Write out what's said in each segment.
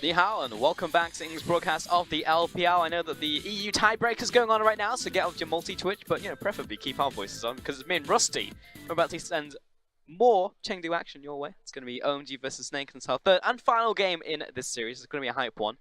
Ni hao and welcome back to English broadcast of the LPL. I know that the EU tiebreaker is going on right now, so get off your multi-twitch, but preferably keep our voices on because it's me and Rusty. We're about to send more Chengdu action your way. It's going to be OMG versus Snake in our third and final game in this series. It's going to be a hype one.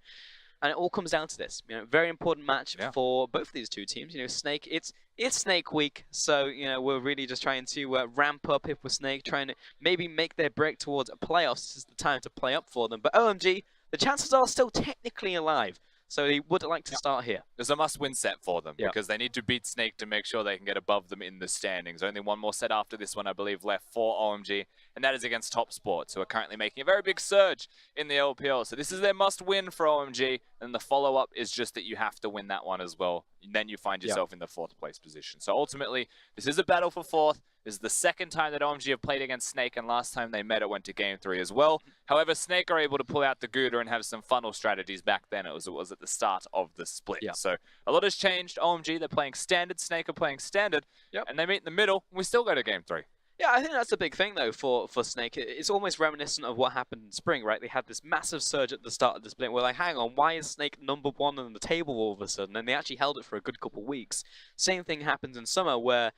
And it all comes down to this, very important match for both of these two teams. Snake, it's Snake week, so we're really just trying to ramp up if we're Snake, trying to maybe make their break towards playoffs. This is the time to play up for them. But OMG, the chances are still technically alive, so he would like to start here. There's a must-win set for them because they need to beat Snake to make sure they can get above them in the standings. Only one more set after this one, I believe, left for OMG, and that is against Top Sports, who are currently making a very big surge in the LPL. So this is their must-win for OMG, and the follow-up is just that you have to win that one as well. And then you find yourself in the 4th place position. So ultimately, this is a battle for 4th. This is the second time that OMG have played against Snake, and last time they met, it went to Game 3 as well. However, Snake are able to pull out the Gouda and have some funnel strategies back then. It was at the start of the split. So a lot has changed. OMG, they're playing standard. Snake are playing standard. And they meet in the middle, and we still go to Game 3. Yeah, I think that's a big thing, though, for Snake. It's almost reminiscent of what happened in spring, right? They had this massive surge at the start of the split. We're like, hang on, why is Snake #1 on the table all of a sudden? And they actually held it for a good couple weeks. Same thing happens in summer, where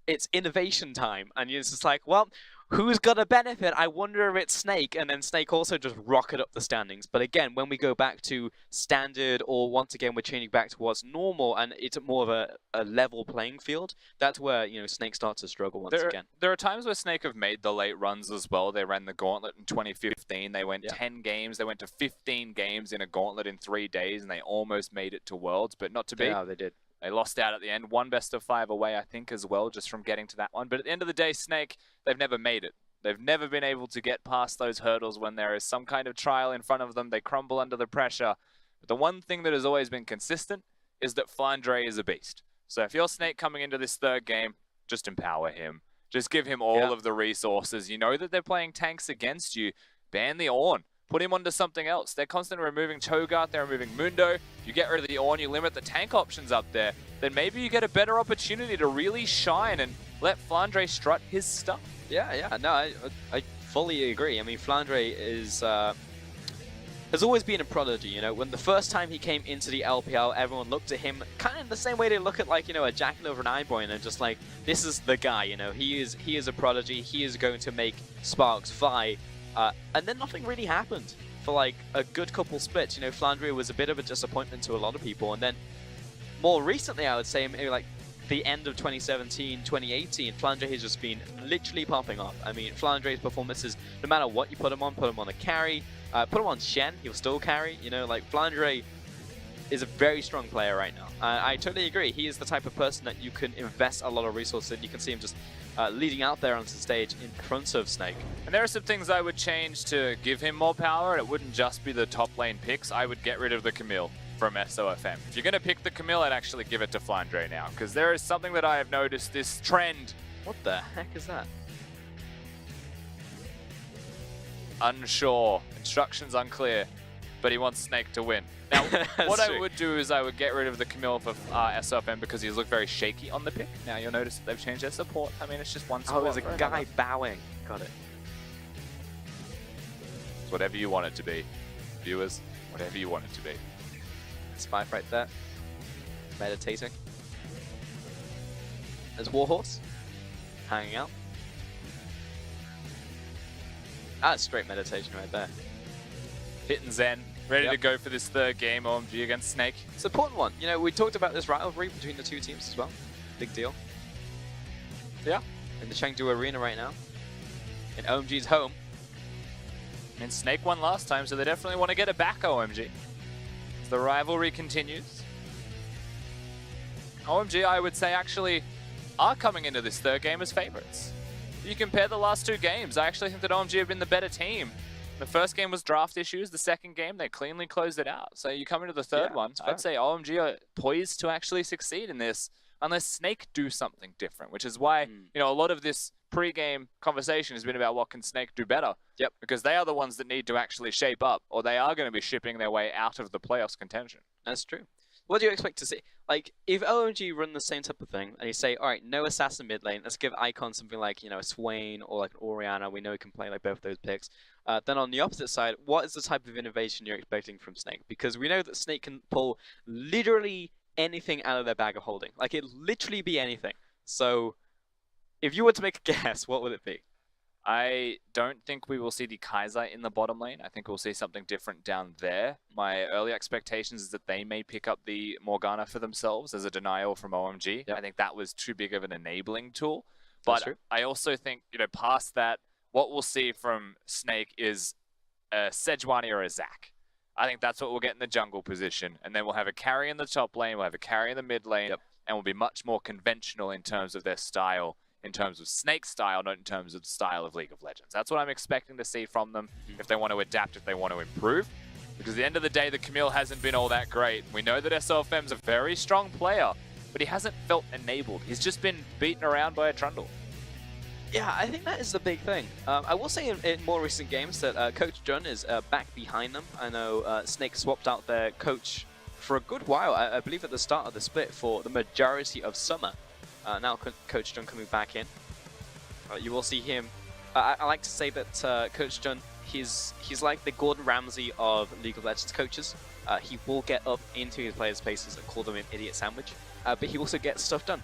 it's innovation time, and it's just like, well, who's gonna benefit? I wonder if it's Snake, and then Snake also just rocket up the standings. But again, when we go back to standard, or once again we're changing back towards normal, and it's more of a level playing field, that's where Snake starts to struggle once again. There are times where Snake have made the late runs as well. They ran the gauntlet in 2015. They went 10 games. They went to 15 games in a gauntlet in 3 days, and they almost made it to Worlds, but not to be. Yeah, they did. They lost out at the end. 1 best-of-5 away, I think, as well, just from getting to that one. But at the end of the day, Snake, they've never made it. They've never been able to get past those hurdles when there is some kind of trial in front of them. They crumble under the pressure. But the one thing that has always been consistent is that Flandre is a beast. So if you're Snake coming into this 3rd game, just empower him. Just give him all of the resources. You know that they're playing tanks against you. Ban the Ornn. Put him onto something else. They're constantly removing Cho'Gath, they're removing Mundo. If you get rid of the Ornn, you limit the tank options up there, then maybe you get a better opportunity to really shine and let Flandre strut his stuff. Yeah, no, I fully agree. I mean, Flandre is has always been a prodigy, When the first time he came into the LPL, everyone looked at him kind of in the same way they look at, like, a Jack over an Eyebright, and just like, this is the guy, He is a prodigy. He is going to make sparks fly. And then nothing really happened for like a good couple splits. Flandre was a bit of a disappointment to a lot of people. And then more recently, I would say maybe like the end of 2017, 2018, Flandre has just been literally popping off. I mean, Flandre's performances, no matter what you put him on a carry, put him on Shen, he'll still carry. Like Flandre is a very strong player right now. I totally agree. He is the type of person that you can invest a lot of resources in. You can see him just leading out there onto the stage in front of Snake. And there are some things I would change to give him more power. It wouldn't just be the top lane picks. I would get rid of the Camille from SOFM. If you're going to pick the Camille, I'd actually give it to Flandre now, because there is something that I have noticed, this trend. What the heck is that? Unsure. Instructions unclear. But he wants Snake to win. Now, what I would do is I would get rid of the Camille for SOFM because he's looked very shaky on the pick. Now, you'll notice that they've changed their support. I mean, it's just one support. Oh, there's a guy bowing. Got it. It's whatever you want it to be. Viewers, whatever you want it to be. Spy right there. Meditating. There's Warhorse. Hanging out. That's straight meditation right there. Hitting Zen. Ready to go for this 3rd game, OMG against Snake. It's an important one. We talked about this rivalry between the two teams as well. Big deal. Yeah. In the Chengdu Arena right now. In OMG's home. And Snake won last time, so they definitely want to get it back, OMG. As the rivalry continues. OMG, I would say, actually are coming into this 3rd game as favorites. If you compare the last 2 games, I actually think that OMG have been the better team. The first game was draft issues. The second game, they cleanly closed it out. So you come into the 3rd one, I'd say OMG are poised to actually succeed in this, unless Snake do something different, which is why, a lot of this pre-game conversation has been about what can Snake do better. Because they are the ones that need to actually shape up, or they are going to be shipping their way out of the playoffs contention. That's true. What do you expect to see? Like, if OMG run the same type of thing, and you say, all right, no assassin mid lane, let's give Icon something like, a Swain or like an Orianna, we know he can play like both those picks. Then on the opposite side, what is the type of innovation you're expecting from Snake? Because we know that Snake can pull literally anything out of their bag of holding. Like, it literally be anything. So, if you were to make a guess, what would it be? I don't think we will see the Kaiser in the bottom lane. I think we'll see something different down there. My early expectations is that they may pick up the Morgana for themselves as a denial from OMG. Yep. I think that was too big of an enabling tool. But I also think, past that, what we'll see from Snake is a Sejuani or a Zac. I think that's what we'll get in the jungle position. And then we'll have a carry in the top lane, we'll have a carry in the mid lane, and we'll be much more conventional in terms of their style. In terms of Snake style, not in terms of the style of League of Legends. That's what I'm expecting to see from them if they want to adapt, if they want to improve. Because at the end of the day, the Camille hasn't been all that great. We know that SLFM's a very strong player, but he hasn't felt enabled. He's just been beaten around by a Trundle. Yeah, I think that is the big thing. I will say in more recent games that Coach Jun is back behind them. I know Snake swapped out their coach for a good while, I believe at the start of the split, for the majority of summer. Now Coach Jun coming back in. You will see him. I like to say that Coach Jun, he's like the Gordon Ramsay of League of Legends coaches. He will get up into his players' faces and call them an idiot sandwich, but he also gets stuff done.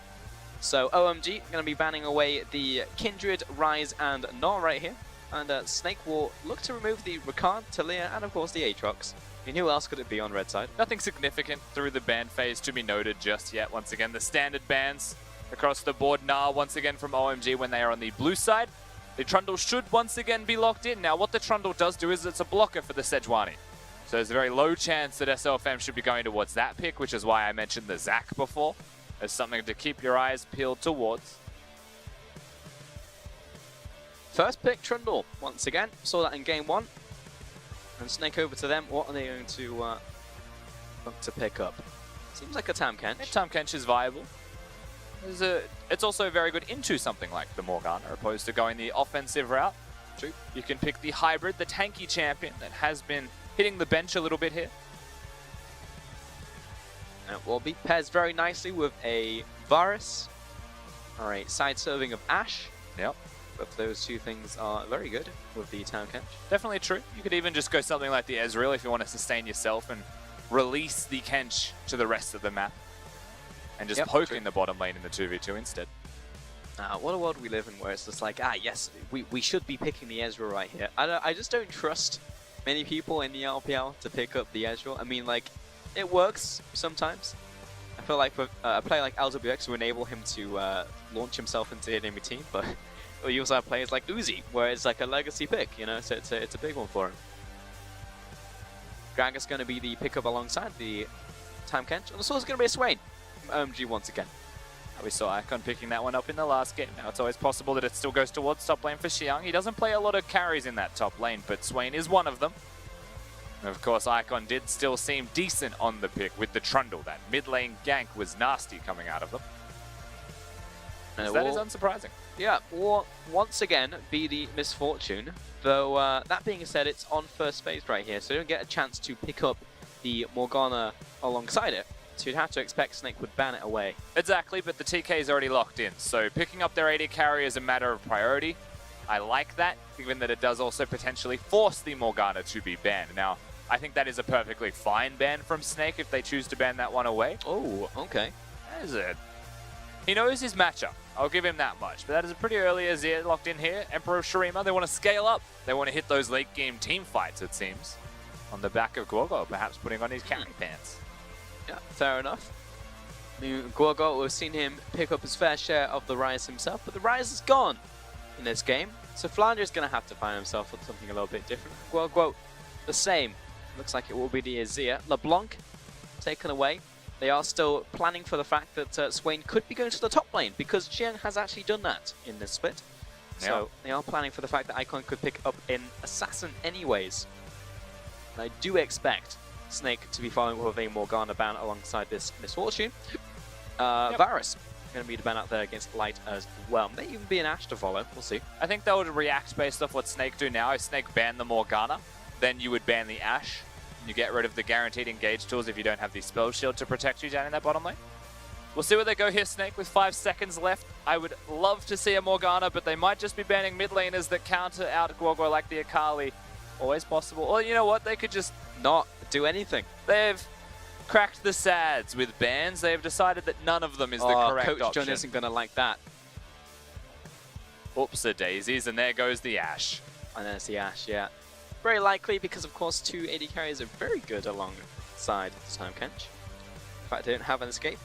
So OMG going to be banning away the Kindred, Ryze, and Gnar right here. And Snake will look to remove the Rakan, Talia, and of course the Aatrox. I mean, who else could it be on red side? Nothing significant through the ban phase to be noted just yet. Once again, the standard bans across the board. Gnar once again from OMG when they are on the blue side. The Trundle should once again be locked in. Now what the Trundle does do is it's a blocker for the Sejuani. So there's a very low chance that SLFM should be going towards that pick, which is why I mentioned the Zac before. As something to keep your eyes peeled towards. First pick Trundle, once again. Saw that in game 1. And Snake over to them. What are they going to look to pick up? Seems like a Tahm Kench. Yeah, Tahm Kench is viable. It's also very good into something like the Morgana, opposed to going the offensive route. True. You can pick the hybrid, the tanky champion that has been hitting the bench a little bit here. And it will be pairs very nicely with a Varus or a side serving of Ashe. Yep. But those two things are very good with the Tahm Kench. Definitely true. You could even just go something like the Ezreal if you want to sustain yourself and release the Kench to the rest of the map. And just poke in the bottom lane in the 2v2 instead. What a world we live in where it's just like, yes, we should be picking the Ezreal right here. I just don't trust many people in the LPL to pick up the Ezreal. I mean, like, it works sometimes. I feel like for a player like LWX will enable him to launch himself into the enemy team, but we also have players like Uzi, where it's like a legacy pick, so it's a big one for him. Gragas going to be the pickup alongside the Tahm Kench, and also it's going to be a Swain. OMG once again. We saw Icon picking that one up in the last game. Now it's always possible that it still goes towards top lane for Xiang. He doesn't play a lot of carries in that top lane, but Swain is one of them. And of course, Icon did still seem decent on the pick with the Trundle. That mid lane gank was nasty coming out of them. And that is unsurprising. Yeah, or once again be the misfortune. Though that being said, it's on first phase right here, so you don't get a chance to pick up the Morgana alongside it. So you'd have to expect Snake would ban it away. Exactly, but the TK is already locked in. So picking up their AD carry is a matter of priority. I like that, given that it does also potentially force the Morgana to be banned. Now, I think that is a perfectly fine ban from Snake if they choose to ban that one away. Oh, okay. That is it. He knows his matchup. I'll give him that much. But that is a pretty early Azir locked in here. Emperor of Shurima, they want to scale up. They want to hit those late game team fights, it seems. On the back of Gorgo, perhaps putting on his carry pants. Yeah, fair enough. I mean, Gorgo, we've seen him pick up his fair share of the Ryze himself, but the Ryze is gone in this game. So Flandre's going to have to find himself with something a little bit different. Gorgo, the same. Looks like it will be the Azir. LeBlanc taken away. They are still planning for the fact that Swain could be going to the top lane because Xiang has actually done that in this split. Yeah. So they are planning for the fact that Icon could pick up an Assassin anyways. And I do expect Snake to be following with a Morgana ban alongside this Misfortune. Varus going to be the ban out there against Light as well. May even be an Ashe to follow. We'll see. I think they would react based off what Snake do now. If Snake ban the Morgana, then you would ban the Ashe. and you get rid of the guaranteed engage tools if you don't have the spell shield to protect you down in that bottom lane. We'll see where they go here, Snake, with 5 seconds left. I would love to see a Morgana, but they might just be banning mid laners that counter out Guoguo like the Akali. Always possible. Or you know what? They could just not do anything. They've cracked the sads with bans. They've decided that none of them is the correct Coach option. John isn't going to like that. Oops-a-daisies, and there goes the Ashe. And there's the Ashe, yeah. Very likely because, of course, 2 AD carries are very good alongside the Time Kench. In fact, they don't have an escape.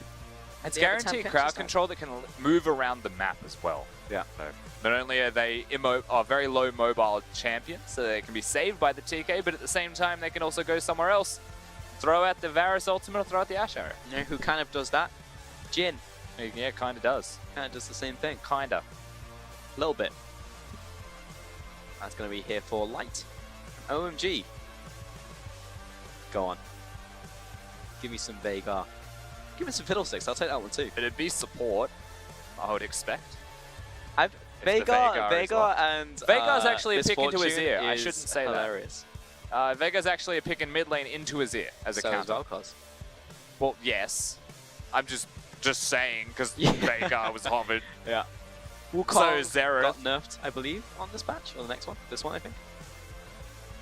It's guaranteed crowd control that can move around the map as well. Yeah. So not only are they very low mobile champions, so they can be saved by the TK, but at the same time they can also go somewhere else. Throw out the Varus ultimate or throw out the Ashe arrow. You know who kind of does that? Jhin. Yeah, kind of does. Kind of does the same thing. Kinda. A little bit. That's going to be here for Light. OMG. Go on. Give me some Veigar. Give me some Fiddlesticks. I'll take that one too. It'd be support, I would expect. Veigar and Veigar's actually a pick into his ear. I shouldn't say hilarious. that. Veigar's actually a pick in mid lane into his ear as a counter. Vel'Koz. Well, yes. I'm just saying because Veigar was hovered. Yeah. So Zero got nerfed, I believe, on this patch or the next one. This one, I think.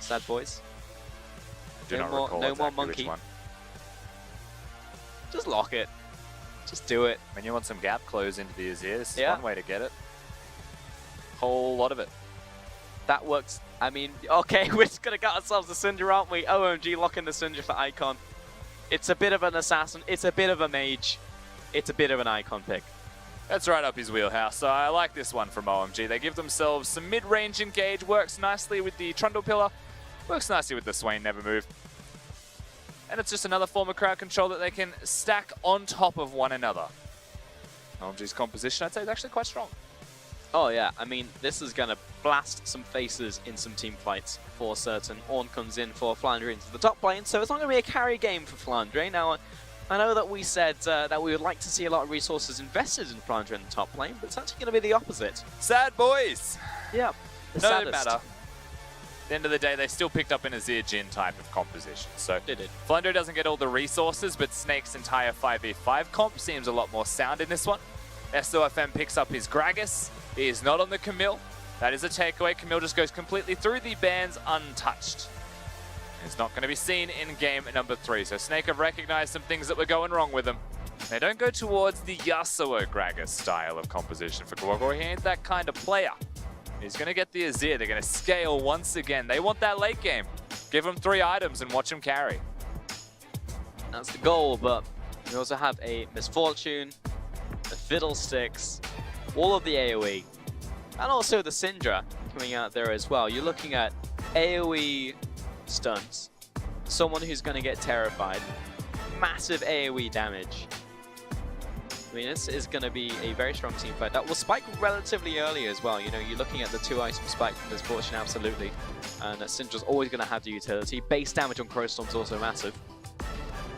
Sad boys. No more monkey. Which one. Just lock it. Just do it. When you want some gap close into the Azir, this is Yeah. one way to get it. Whole lot of it. That works. I mean, okay, we're just going to get ourselves a Syndra, aren't we? OMG, locking the Syndra for Icon. It's a bit of an assassin. It's a bit of a mage. It's a bit of an Icon pick. That's right up his wheelhouse, so I like this one from OMG. They give themselves some mid-range engage, works nicely with the Trundle Pillar, works nicely with the Swain Never Move. And it's just another form of crowd control that they can stack on top of one another. OMG's composition, I'd say, is actually quite strong. Oh yeah, I mean, this is going to blast some faces in some team fights for certain. Ornn comes in for Flandre into the top lane, so it's not going to be a carry game for Flandre. Now, I know that we said that we would like to see a lot of resources invested in Flandre in the top lane, but it's actually going to be the opposite. Sad boys! Yeah, the saddest. Matter. At the end of the day, they still picked up an Azir Jhin type of composition. So they did. Flandre doesn't get all the resources, but Snake's entire 5v5 comp seems a lot more sound in this one. SOFM picks up his Gragas. He is not on the Camille. That is a takeaway. Camille just goes completely through the bans untouched. It's not going to be seen in game number 3. So Snake have recognized some things that were going wrong with him. They don't go towards the Yasuo Gragas style of composition for Guoguo. He ain't that kind of player. He's going to get the Azir. They're going to scale once again. They want that late game. Give him 3 items and watch him carry. That's the goal, but we also have a Misfortune, the Fiddlesticks, all of the AoE, and also the Syndra coming out there as well. You're looking at AoE stuns, someone who's going to get terrified, massive AoE damage. I mean, this is going to be a very strong team fight. That will spike relatively early as well. You know, you're looking at the 2-item spike from Misfortune, absolutely. And Syndra's always going to have the utility. Base damage on Crowstorm's also massive.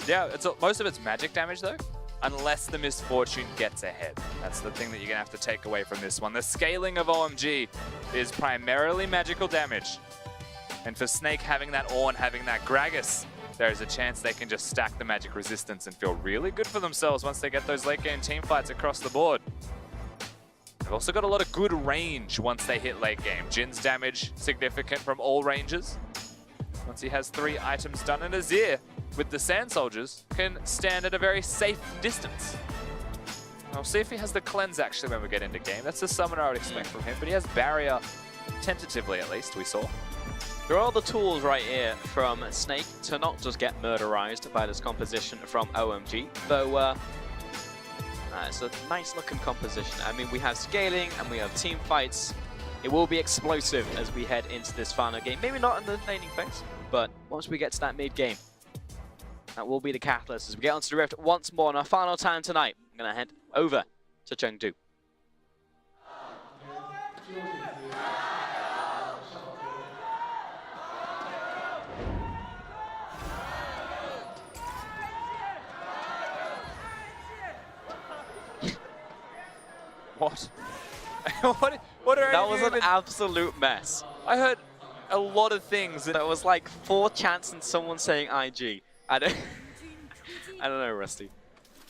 Yeah, most of it's magic damage though, unless the Misfortune gets ahead. That's the thing that you're going to have to take away from this one. The scaling of OMG is primarily magical damage. And for Snake having that Ornn, having that Gragas, there is a chance they can just stack the magic resistance and feel really good for themselves once they get those late game team fights across the board. They've also got a lot of good range once they hit late game. Jin's damage significant from all ranges. Once he has 3 items done, and Azir with the Sand Soldiers can stand at a very safe distance. I'll see if he has the cleanse actually when we get into game. That's the summoner I would expect from him, but he has barrier, tentatively at least, we saw. There are all the tools right here from Snake to not just get murderized by this composition from OMG, though it's a nice looking composition. I mean, we have scaling and we have team fights. It will be explosive as we head into this final game. Maybe not in the laning phase, but once we get to that mid game, that will be the catalyst as we get onto the Rift once more. In our final time tonight, I'm going to head over to Chengdu. What? What are that was an absolute mess. I heard a lot of things. That was like 4 chants and someone saying IG. I don't know, Rusty.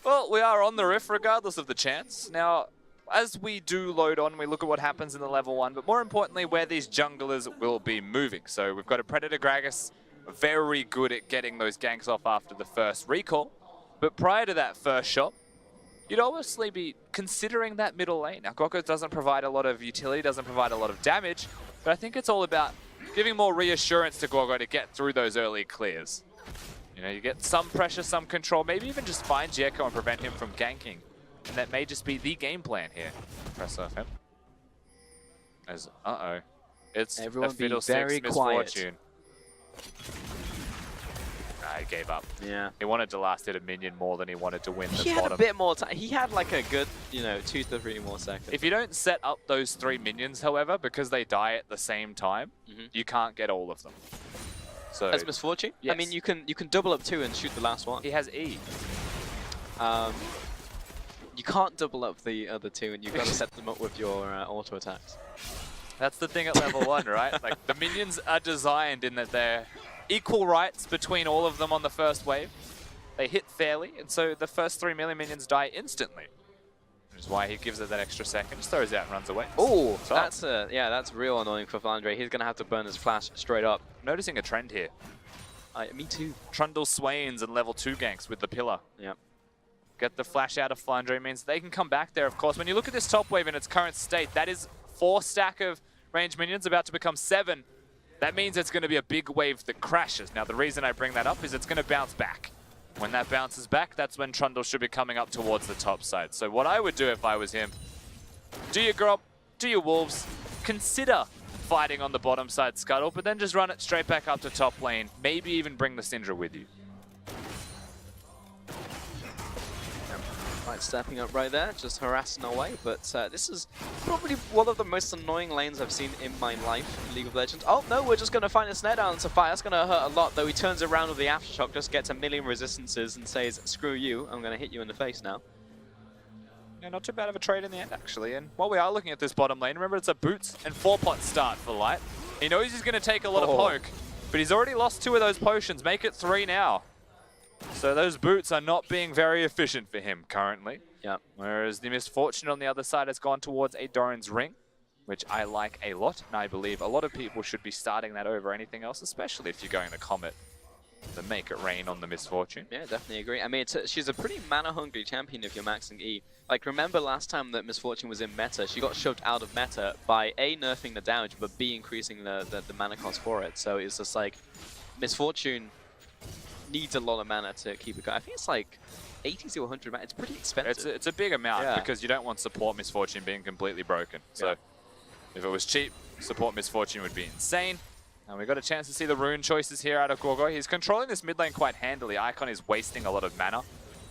Well, we are on the riff regardless of the chance. Now, as we do load on, we look at what happens in the level 1, but more importantly, where these junglers will be moving. So we've got a Predator Gragas, very good at getting those ganks off after the first recall. But prior to that first shot, you'd obviously be considering that middle lane. Now, Gorko doesn't provide a lot of utility, doesn't provide a lot of damage, but I think it's all about giving more reassurance to Gorko to get through those early clears. You know, you get some pressure, some control, maybe even just find Jericho and prevent him from ganking. And that may just be the game plan here. Press off him. As, it's everyone a Fiddlesticks misfortune. Nah, he gave up. Yeah. He wanted to last hit a minion more than he wanted to win the bottom. He had a bit more time. He had like a good, 2 to 3 more seconds. If you don't set up those 3 minions, however, because they die at the same time, you can't get all of them. So as Misfortune? Yes. I mean, you can double up 2 and shoot the last one. He has E. You can't double up the other 2, and you've got to set them up with your auto attacks. That's the thing at level 1, right? Like, the minions are designed in that they're equal rights between all of them on the first wave. They hit fairly, and so the first 3 melee minions die instantly. Which is why he gives it that extra second, just throws it out and runs away. Oh, that's that's real annoying for Flandre. He's gonna have to burn his flash straight up. Noticing a trend here. Me too. Trundle Swains and level 2 ganks with the pillar. Yep. Get the flash out of Flandre means they can come back there, of course. When you look at this top wave in its current state, that is 4 stack of range minions about to become 7. That means it's going to be a big wave that crashes. Now, the reason I bring that up is it's going to bounce back. When that bounces back, that's when Trundle should be coming up towards the top side. So what I would do if I was him, do your Gromp, do your Wolves, consider fighting on the bottom side Scuttle, but then just run it straight back up to top lane. Maybe even bring the Syndra with you. Right, stepping up right there, just harassing away. But this is probably one of the most annoying lanes I've seen in my life in League of Legends. Oh no, we're just going to find a snare down to fire. That's going to hurt a lot, though he turns around with the Aftershock, just gets a million resistances and says, screw you, I'm going to hit you in the face now. Yeah, not too bad of a trade in the end, actually. And while we are looking at this bottom lane, remember it's a boots and 4-pot start for Light. He knows he's going to take a lot of poke, but he's already lost 2 of those potions. Make it 3 now. So those boots are not being very efficient for him currently. Yep. Whereas the Misfortune on the other side has gone towards a Doran's Ring, which I like a lot. And I believe a lot of people should be starting that over anything else, especially if you're going to Comet to make it rain on the Misfortune. Yeah, definitely agree. I mean, she's a pretty mana-hungry champion if you're maxing E. Like, remember last time that Misfortune was in meta, she got shoved out of meta by A, nerfing the damage, but B, increasing the mana cost for it. So it's just like, Misfortune needs a lot of mana to keep it going. I think it's like 80 to 100 mana. It's pretty expensive. It's a big amount because you don't want support Misfortune being completely broken. So if it was cheap, support Misfortune would be insane. And we got a chance to see the rune choices here out of Gorgo. He's controlling this mid lane quite handily. Icon is wasting a lot of mana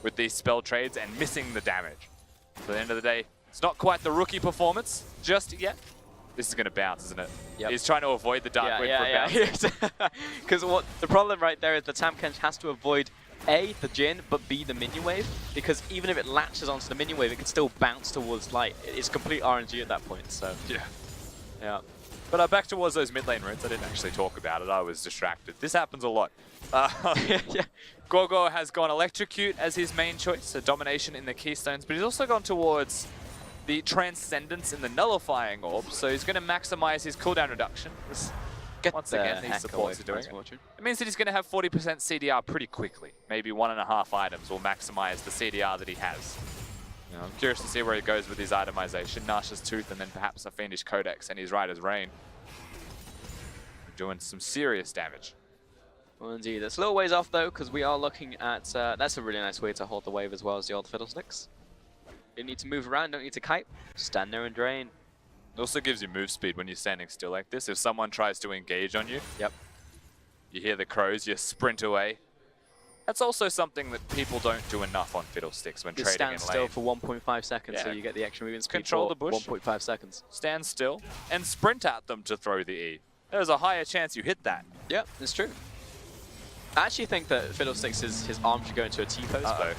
with these spell trades and missing the damage. So at the end of the day, it's not quite the rookie performance just yet. This is going to bounce, isn't it? Yep. He's trying to avoid the Dark Wind from bouncing. Because the problem right there is the Tahm Kench has to avoid A, the Jhin, but B, the minion wave. Because even if it latches onto the minion wave, it can still bounce towards Light. It's complete RNG at that point, so... Yeah. But back towards those mid lane runes. I didn't actually talk about it. I was distracted. This happens a lot. Gorgo has gone Electrocute as his main choice, so domination in the Keystones, but he's also gone towards the Transcendence in the Nullifying Orb, so he's going to maximize his cooldown reduction. Once again, these supports are doing it. It means that he's going to have 40% CDR pretty quickly. Maybe 1.5 items will maximize the CDR that he has. You know, I'm curious to see where he goes with his itemization. Nasha's Tooth and then perhaps a Fiendish Codex and his Rider's Reign. Doing some serious damage. Well, indeed. It's a little ways off, though, because we are looking at... that's a really nice way to hold the wave as well as the old Fiddlesticks. You don't need to move around, don't need to kite. Stand there and drain. It also gives you move speed when you're standing still like this. If someone tries to engage on you, you hear the crows, you sprint away. That's also something that people don't do enough on Fiddlesticks when trading in lane. Stand still for 1.5 seconds, so you get the extra movement speed. Control the bush. 1.5 seconds. Stand still and sprint at them to throw the E. There's a higher chance you hit that. Yeah, it's true. I actually think that Fiddlesticks, his arm should go into a T-pose, but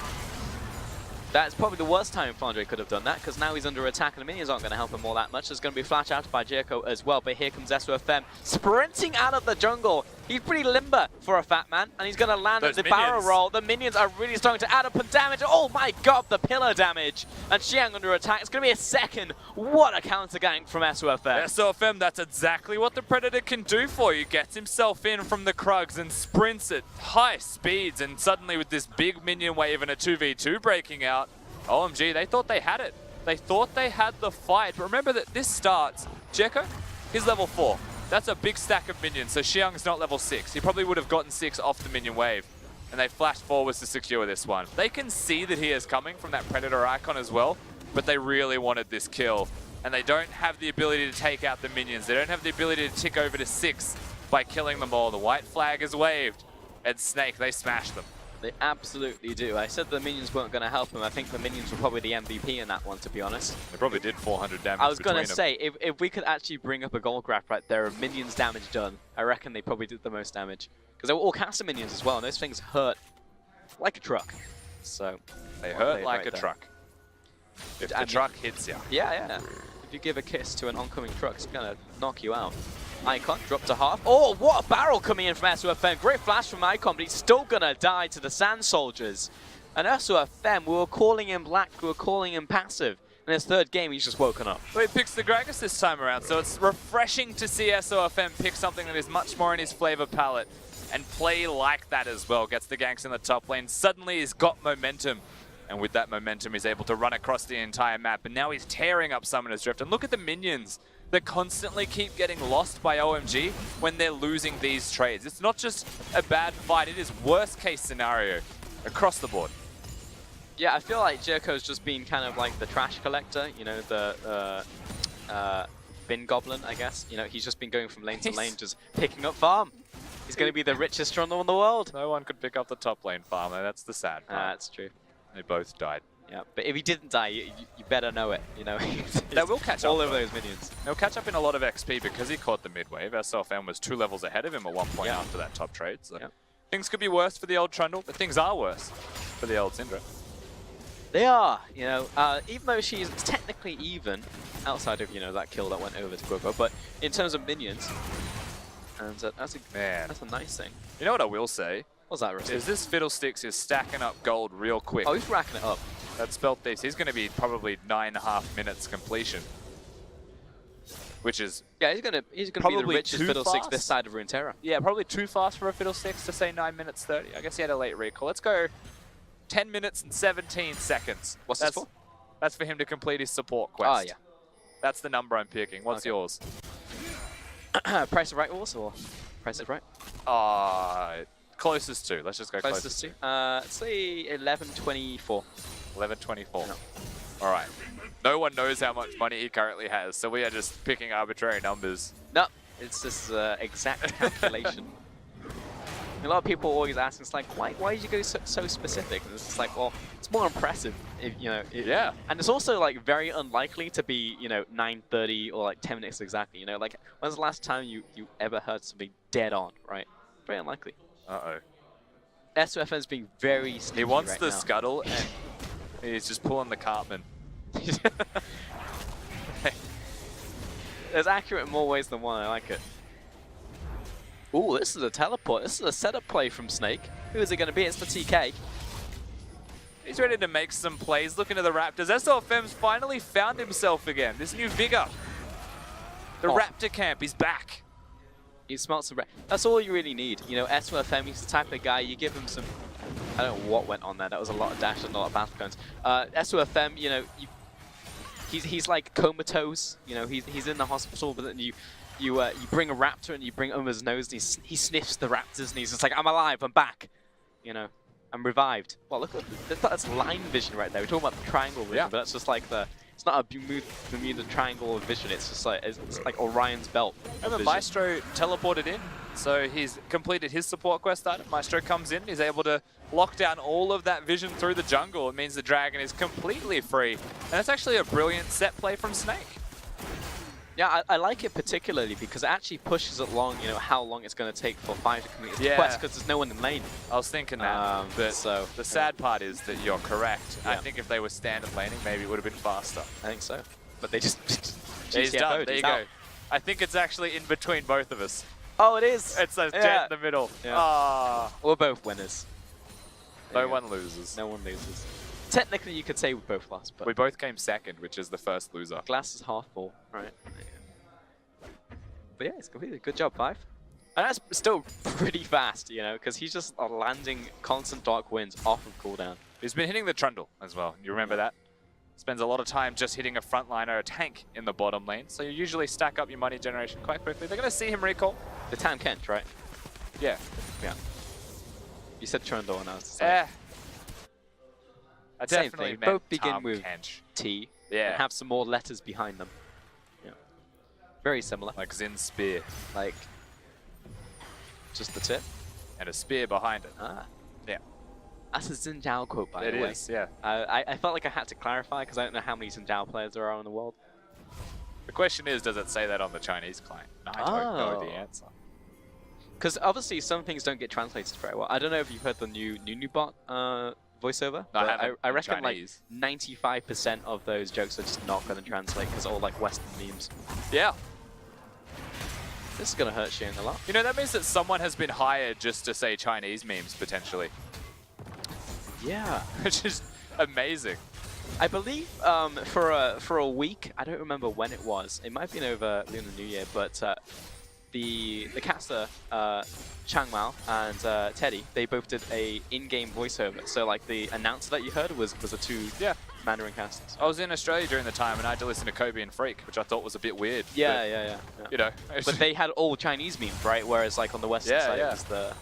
That's probably the worst time Flandre could have done that, because now he's under attack and the minions aren't going to help him all that much. There's going to be flash out by Jericho as well, but here comes SOFM sprinting out of the jungle. He's pretty limber for a fat man, and he's going to land at the barrel roll. The minions are really starting to add up on damage. Oh my god, the pillar damage. And Xiang under attack. It's going to be a second. What a counter gank from SOFM. SOFM, that's exactly what the Predator can do for you. Gets himself in from the Krugs and sprints at high speeds, and suddenly with this big minion wave and a 2v2 breaking out, OMG, they thought they had it. They thought they had the fight. But remember that this starts, Jekko, he's level 4. That's a big stack of minions, so Xiang's not level 6. He probably would have gotten 6 off the minion wave. And they flashed forwards to secure this one. They can see that he is coming from that Predator icon as well, but they really wanted this kill. And they don't have the ability to take out the minions. They don't have the ability to tick over to 6 by killing them all. The white flag is waved, and Snake, they smash them. They absolutely do. I said the minions weren't going to help him. I think the minions were probably the MVP in that one, to be honest. They probably did 400 damage. I was going to say, if we could actually bring up a goal graph right there of minions damage done, I reckon they probably did the most damage. Because they were all caster minions as well, and those things hurt like a truck. So they hurt like a truck. If the truck hits you. Yeah. If you give a kiss to an oncoming truck, it's going to knock you out. Icon dropped to half. Oh, what a barrel coming in from SOFM. Great flash from Icon, but he's still going to die to the Sand Soldiers. And SOFM, we were calling him black, we were calling him passive. In his third game, he's just woken up. Well, he picks the Gragas this time around, so it's refreshing to see SOFM pick something that is much more in his flavor palette and play like that as well. Gets the ganks in the top lane. Suddenly he's got momentum. And with that momentum, he's able to run across the entire map. And now he's tearing up Summoner's Drift. And look at the minions that constantly keep getting lost by OMG when they're losing these trades. It's not just a bad fight, it is worst case scenario across the board. Yeah, I feel like Jericho's just been kind of like the trash collector, you know, the bin goblin, I guess. You know, he's just been going from lane to lane, just picking up farm. He's going to be the richest runner in the world. No one could pick up the top lane farmer, that's the sad part. That's true. They both died. Yeah, but if he didn't die, you better know it, you know. They will catch up. All of those minions. They'll catch up in a lot of XP because he caught the mid wave. SOFM was 2 levels ahead of him at one point after that top trade. So things could be worse for the old Trundle, but things are worse for the old Syndra. They are, you know, even though she's technically even, outside of, you know, that kill that went over to Grobo, but in terms of minions, and that's a nice thing. You know what I will say? What's that, Rusty? Is this Fiddlesticks is stacking up gold real quick. Oh, he's racking it up. That Spell Thieves, he's going to be probably 9.5 minutes completion. Which is he's gonna be the richest Fiddlesticks this side of Runeterra. Yeah, probably too fast for a Fiddlesticks to say 9 minutes 30. I guess he had a late recall. Let's go 10 minutes and 17 seconds. What's this for? That's for him to complete his support quest. Oh, yeah. That's the number I'm picking. What's yours? Price of Right also, or Price of Right? Closest to. Let's just go closest to. Let's say 11.24. 11.24. No. All right. No one knows how much money he currently has, so we are just picking arbitrary numbers. No, it's just exact calculation. A lot of people always ask, it's like, why did you go so specific? And it's just like, well, it's more impressive, if, you know. Yeah. And it's also like very unlikely to be, you know, 9:30 or like 10 minutes exactly. You know, like when's the last time you ever heard something dead on, right? Very unlikely. Uh-oh. SOFM's being very sneaky. He wants right the now. scuttle, and he's just pulling the Cartman. It's accurate in more ways than one. I like it. Ooh, this is a teleport. This is a setup play from Snake. Who is it going to be? It's the TK. He's ready to make some plays. Looking at the Raptors. SOFM's finally found himself again. This new vigor. The Raptor camp is back. He smelts some. That's all you really need. You know, SOFM, he's the type of guy, you give him some. I don't know what went on there. That was a lot of dash and a lot of battle cones. SOFM, you know, he's like comatose. You know, he's in the hospital, but then you bring a raptor and you bring it over his nose, and he sniffs the raptors, and he's just like, I'm alive, I'm back. You know, I'm revived. Well, look at that's line vision right there. We're talking about the triangle vision, but that's just like it's not a Bermuda Triangle of vision. It's just like it's like Orion's belt. And the Maestro teleported in, so he's completed his support quest item. Maestro comes in, he's able to lock down all of that vision through the jungle. It means the dragon is completely free, and it's actually a brilliant set play from Snake. Yeah, I like it particularly because it actually pushes it along, you know, how long it's going to take for 5 to complete its quest because there's no one in lane. I was thinking that, but so, the sad part is that you're correct. Yeah. I think if they were standard laning, maybe it would have been faster. I think so. But they just... He's done. There you out. go. I think it's actually in between both of us. Oh, it is. It's a dead in the middle. Yeah. Ah. We're both winners. No one loses. No one loses. Technically, you could say we both lost, but... We both came second, which is the first loser. Glass is half full, right? But yeah, it's completely good job, 5. And that's still pretty fast, you know, because he's just landing constant dark winds off of cooldown. He's been hitting the trundle as well. You remember that? Spends a lot of time just hitting a frontliner, a tank in the bottom lane. So you usually stack up your money generation quite quickly. They're going to see him recall. The Tam Kent, right? Yeah. Yeah. You said Trundle and I was just like... I same definitely thing. meant Both begin Tom with Kench. T. Yeah. And have some more letters behind them. Yeah. Very similar. Like Zin's spear. Like, just the tip. And a spear behind it. Ah. Yeah. That's a Xin Zhao quote, by the way. It is, yeah. I felt like I had to clarify because I don't know how many Xin Zhao players there are in the world. The question is, does it say that on the Chinese client? I don't know the answer. Because obviously some things don't get translated very well. I don't know if you've heard the new Nunubot voiceover. No, I reckon Chinese. like 95% of those jokes are just not going to translate because all like Western memes. Yeah. This is going to hurt Xiang a lot. You know, that means that someone has been hired just to say Chinese memes, potentially. Yeah. Which is amazing. I believe for a week, I don't remember when it was. It might have been over Lunar New Year, but the caster Chang Mao and Teddy, they both did a in-game voiceover. So like the announcer that you heard was the two Mandarin casters. I was in Australia during the time and I had to listen to Kobe and Freak, which I thought was a bit weird. Yeah. You know, but they had all Chinese memes, right? Whereas like on the Western side, it was the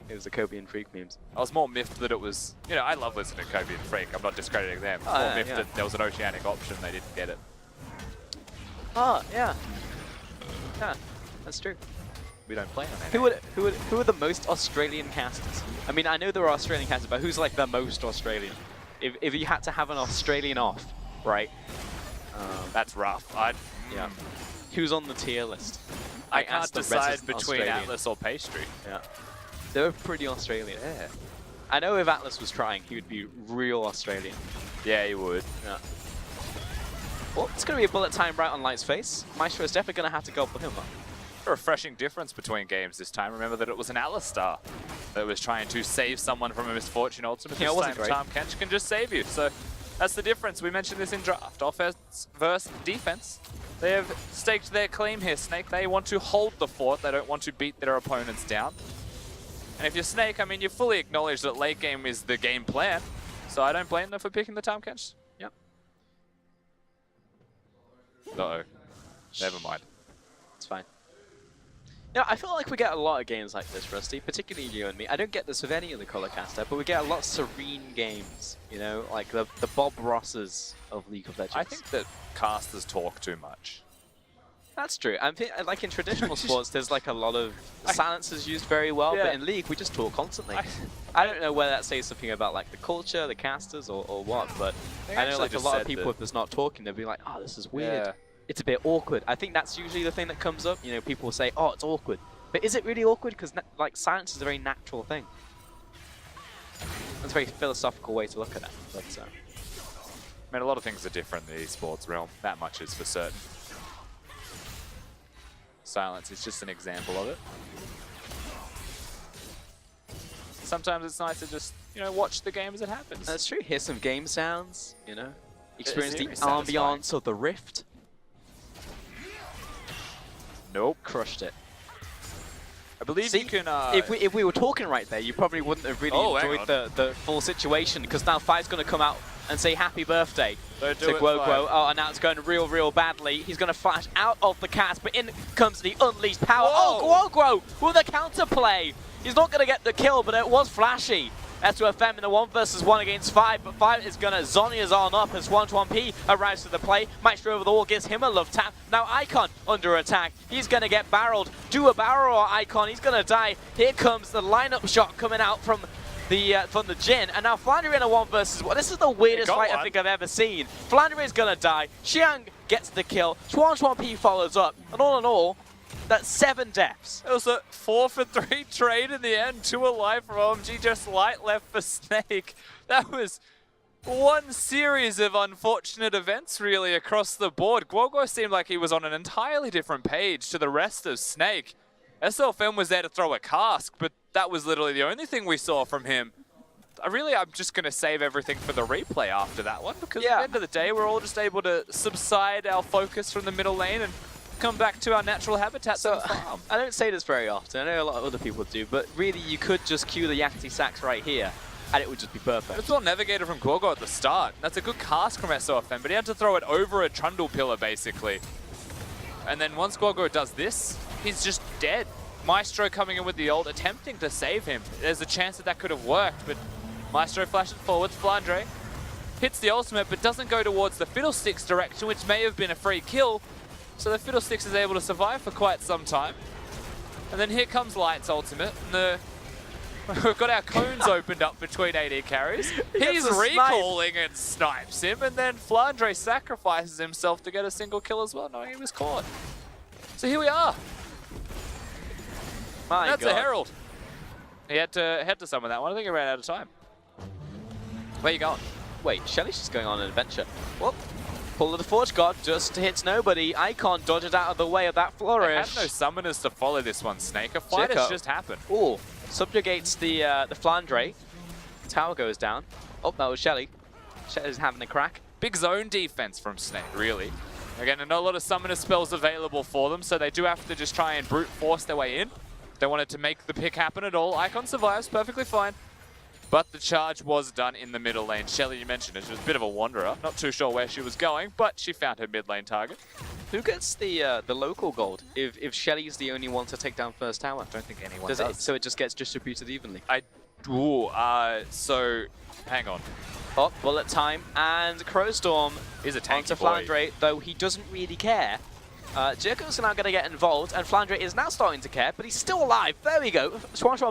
it was the Kobe and Freak memes. I was more miffed that it was, you know, I love listening to Kobe and Freak. I'm not discrediting them. More miffed that there was an oceanic option, they didn't get it. Oh, yeah. Yeah, that's true. We don't play on that. Who are the most Australian casters? I mean, I know there are Australian casters, but who's like the most Australian? If you had to have an Australian off, right? That's rough. Yeah. Who's on the tier list? I can't decide between Atlas or Pastry. Yeah. They're pretty Australian. Yeah. I know if Atlas was trying, he would be real Australian. Yeah, he would. Yeah. Well, it's going to be a bullet time right on Light's face. Maestro is definitely going to have to go for him. A refreshing difference between games this time. Remember that it was an Atlas star that was trying to save someone from a misfortune. Ultimately, this time Tom Kench can just save you. So that's the difference. We mentioned this in draft. Offense versus defense. They have staked their claim here, Snake. They want to hold the fort. They don't want to beat their opponents down. And if you're Snake, I mean, you fully acknowledge that late game is the game plan. So I don't blame them for picking the Tom Kench. Yep. Uh-oh. Never mind. It's fine. You know, I feel like we get a lot of games like this, Rusty, particularly you and me. I don't get this with any other color caster, but we get a lot of serene games, you know, like the Bob Rosses of League of Legends. I think that casters talk too much. That's true. I think, like in traditional sports, there's like a lot of silences used very well, but in League, we just talk constantly. I don't know whether that says something about like the culture, the casters, or what, but I know like a lot of people, if there's not talking, they'll be like, oh, this is weird. Yeah. It's a bit awkward. I think that's usually the thing that comes up. You know, people will say, oh, it's awkward. But is it really awkward? Because like silence is a very natural thing. That's a very philosophical way to look at it. But, I mean, a lot of things are different in the esports realm. That much is for certain. Silence is just an example of it. Sometimes it's nice to just, you know, watch the game as it happens. That's true. Hear some game sounds, you know. Experience the ambiance of the Rift. Nope. Crushed it. I believe you can... If we were talking right there, you probably wouldn't have really enjoyed the full situation, because now Five's going to come out and say happy birthday to Guo Guo. Oh, and now it's going real badly. He's going to flash out of the cast, but in comes the unleashed power. Whoa. Oh, Guo Guo with a counterplay. He's not going to get the kill, but it was flashy. S2FM in the 1 versus 1 against 5, but 5 is going to Zhonya's on up as 1-1P arrives to the play. Maestro over the wall gives him a love tap. Now Icon under attack. He's going to get barreled. Do a barrel or Icon. He's going to die. Here comes the lineup shot coming out from the Jin, and now Flandre in a 1 versus 1. This is the weirdest fight I think I've ever seen. Flandre is going to die. Xiang gets the kill. P follows up, and all in all, that's 7 deaths. It was a 4-for-3 trade in the end. 2 alive for OMG, just light left for Snake. That was one series of unfortunate events, really, across the board. Guoguo seemed like he was on an entirely different page to the rest of Snake. SLFM was there to throw a cask, but that was literally the only thing we saw from him. I'm just going to save everything for the replay after that one, because at the end of the day, we're all just able to subside our focus from the middle lane and come back to our natural habitats on the farm. I don't say this very often, I know a lot of other people do, but really you could just cue the Yakety Sax right here, and it would just be perfect. It's well navigated from Guoguo at the start. That's a good cast from SOFM, but he had to throw it over a Trundle pillar, basically. And then once Guoguo does this, he's just dead. Maestro coming in with the ult, attempting to save him. There's a chance that that could have worked, but Maestro flashes forward. Flandre hits the ultimate, but doesn't go towards the Fiddlesticks direction, which may have been a free kill. So the Fiddlesticks is able to survive for quite some time. And then here comes Light's ultimate. And we've got our cones opened up between AD carries. He's recalling and snipes him, and then Flandre sacrifices himself to get a single kill as well, knowing he was caught. So here we are. That's a Herald. He had to summon that one. I think he ran out of time. Where you going? Wait, Shelly's just going on an adventure. Whoop. Pull of the Forge God just hits nobody. Icon dodges out of the way of that flourish. They have no summoners to follow this one, Snake. A fight has just happened. Ooh, subjugates the Flandre. Tower goes down. Oh, that was Shelly. Shelly's having a crack. Big zone defense from Snake, really. Again, not a lot of summoner spells available for them, so they do have to just try and brute force their way in. They wanted to make the pick happen at all. Icon survives perfectly fine. But the charge was done in the middle lane. Shelly, you mentioned it. She was a bit of a wanderer. Not too sure where she was going, but she found her mid lane target. Who gets the local gold if Shelly's the only one to take down first tower? I don't think anyone does. So it just gets distributed evenly? So, hang on. Oh, bullet time, and Crowstorm is a tanky onto Flandre, though he doesn't really care. Jerko's now going to get involved, and Flandre is now starting to care, but he's still alive. There we go.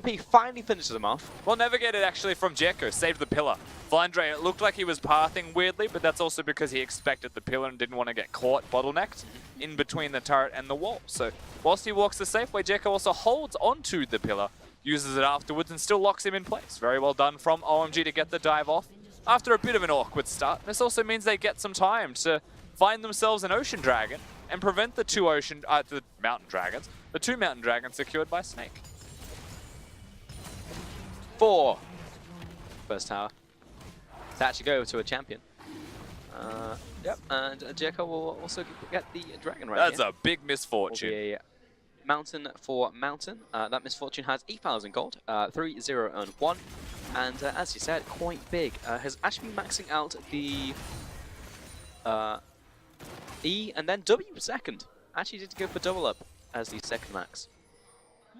P finally finishes him off. Well navigated, actually, from Jerko. Saved the pillar. Flandre, it looked like he was pathing weirdly, but that's also because he expected the pillar and didn't want to get caught bottlenecked in between the turret and the wall. So, whilst he walks the safe way, Jerko also holds onto the pillar, uses it afterwards, and still locks him in place. Very well done from OMG to get the dive off after a bit of an awkward start. This also means they get some time to find themselves an Ocean Dragon and prevent the two Mountain Dragons. The 2 Mountain Dragons secured by Snake. 4. First tower. To actually go to a champion. Yep. And Jericho will also get the dragon right That's here. A big misfortune. A mountain for mountain. That misfortune has 8,000 gold, 3, 0, and 1. And as you said, quite big. Has actually been maxing out the E and then W second. Actually did go for double up as the second max.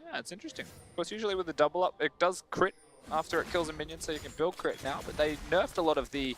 Yeah, it's interesting. Of course, usually with the double up, it does crit after it kills a minion, so you can build crit now, but they nerfed a lot of the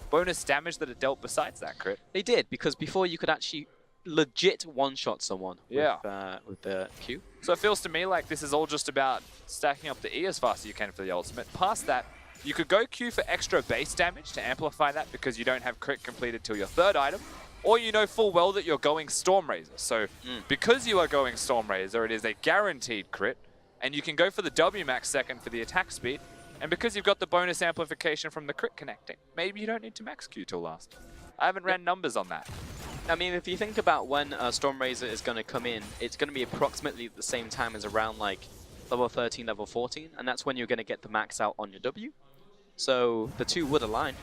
bonus damage that it dealt besides that crit. They did, because before you could actually legit one-shot someone with the Q. So it feels to me like this is all just about stacking up the E as fast as you can for the ultimate. Past that, you could go Q for extra base damage to amplify that because you don't have crit completed till your 3rd item, or you know full well that you're going Storm Razor. So because you are going Storm Razor, it is a guaranteed crit, and you can go for the W max second for the attack speed, and because you've got the bonus amplification from the crit connecting, maybe you don't need to max Q till last. I haven't ran numbers on that. I mean, if you think about when Storm Razor is going to come in, it's going to be approximately at the same time as around like level 13, level 14, and that's when you're going to get the max out on your W. So the two would align.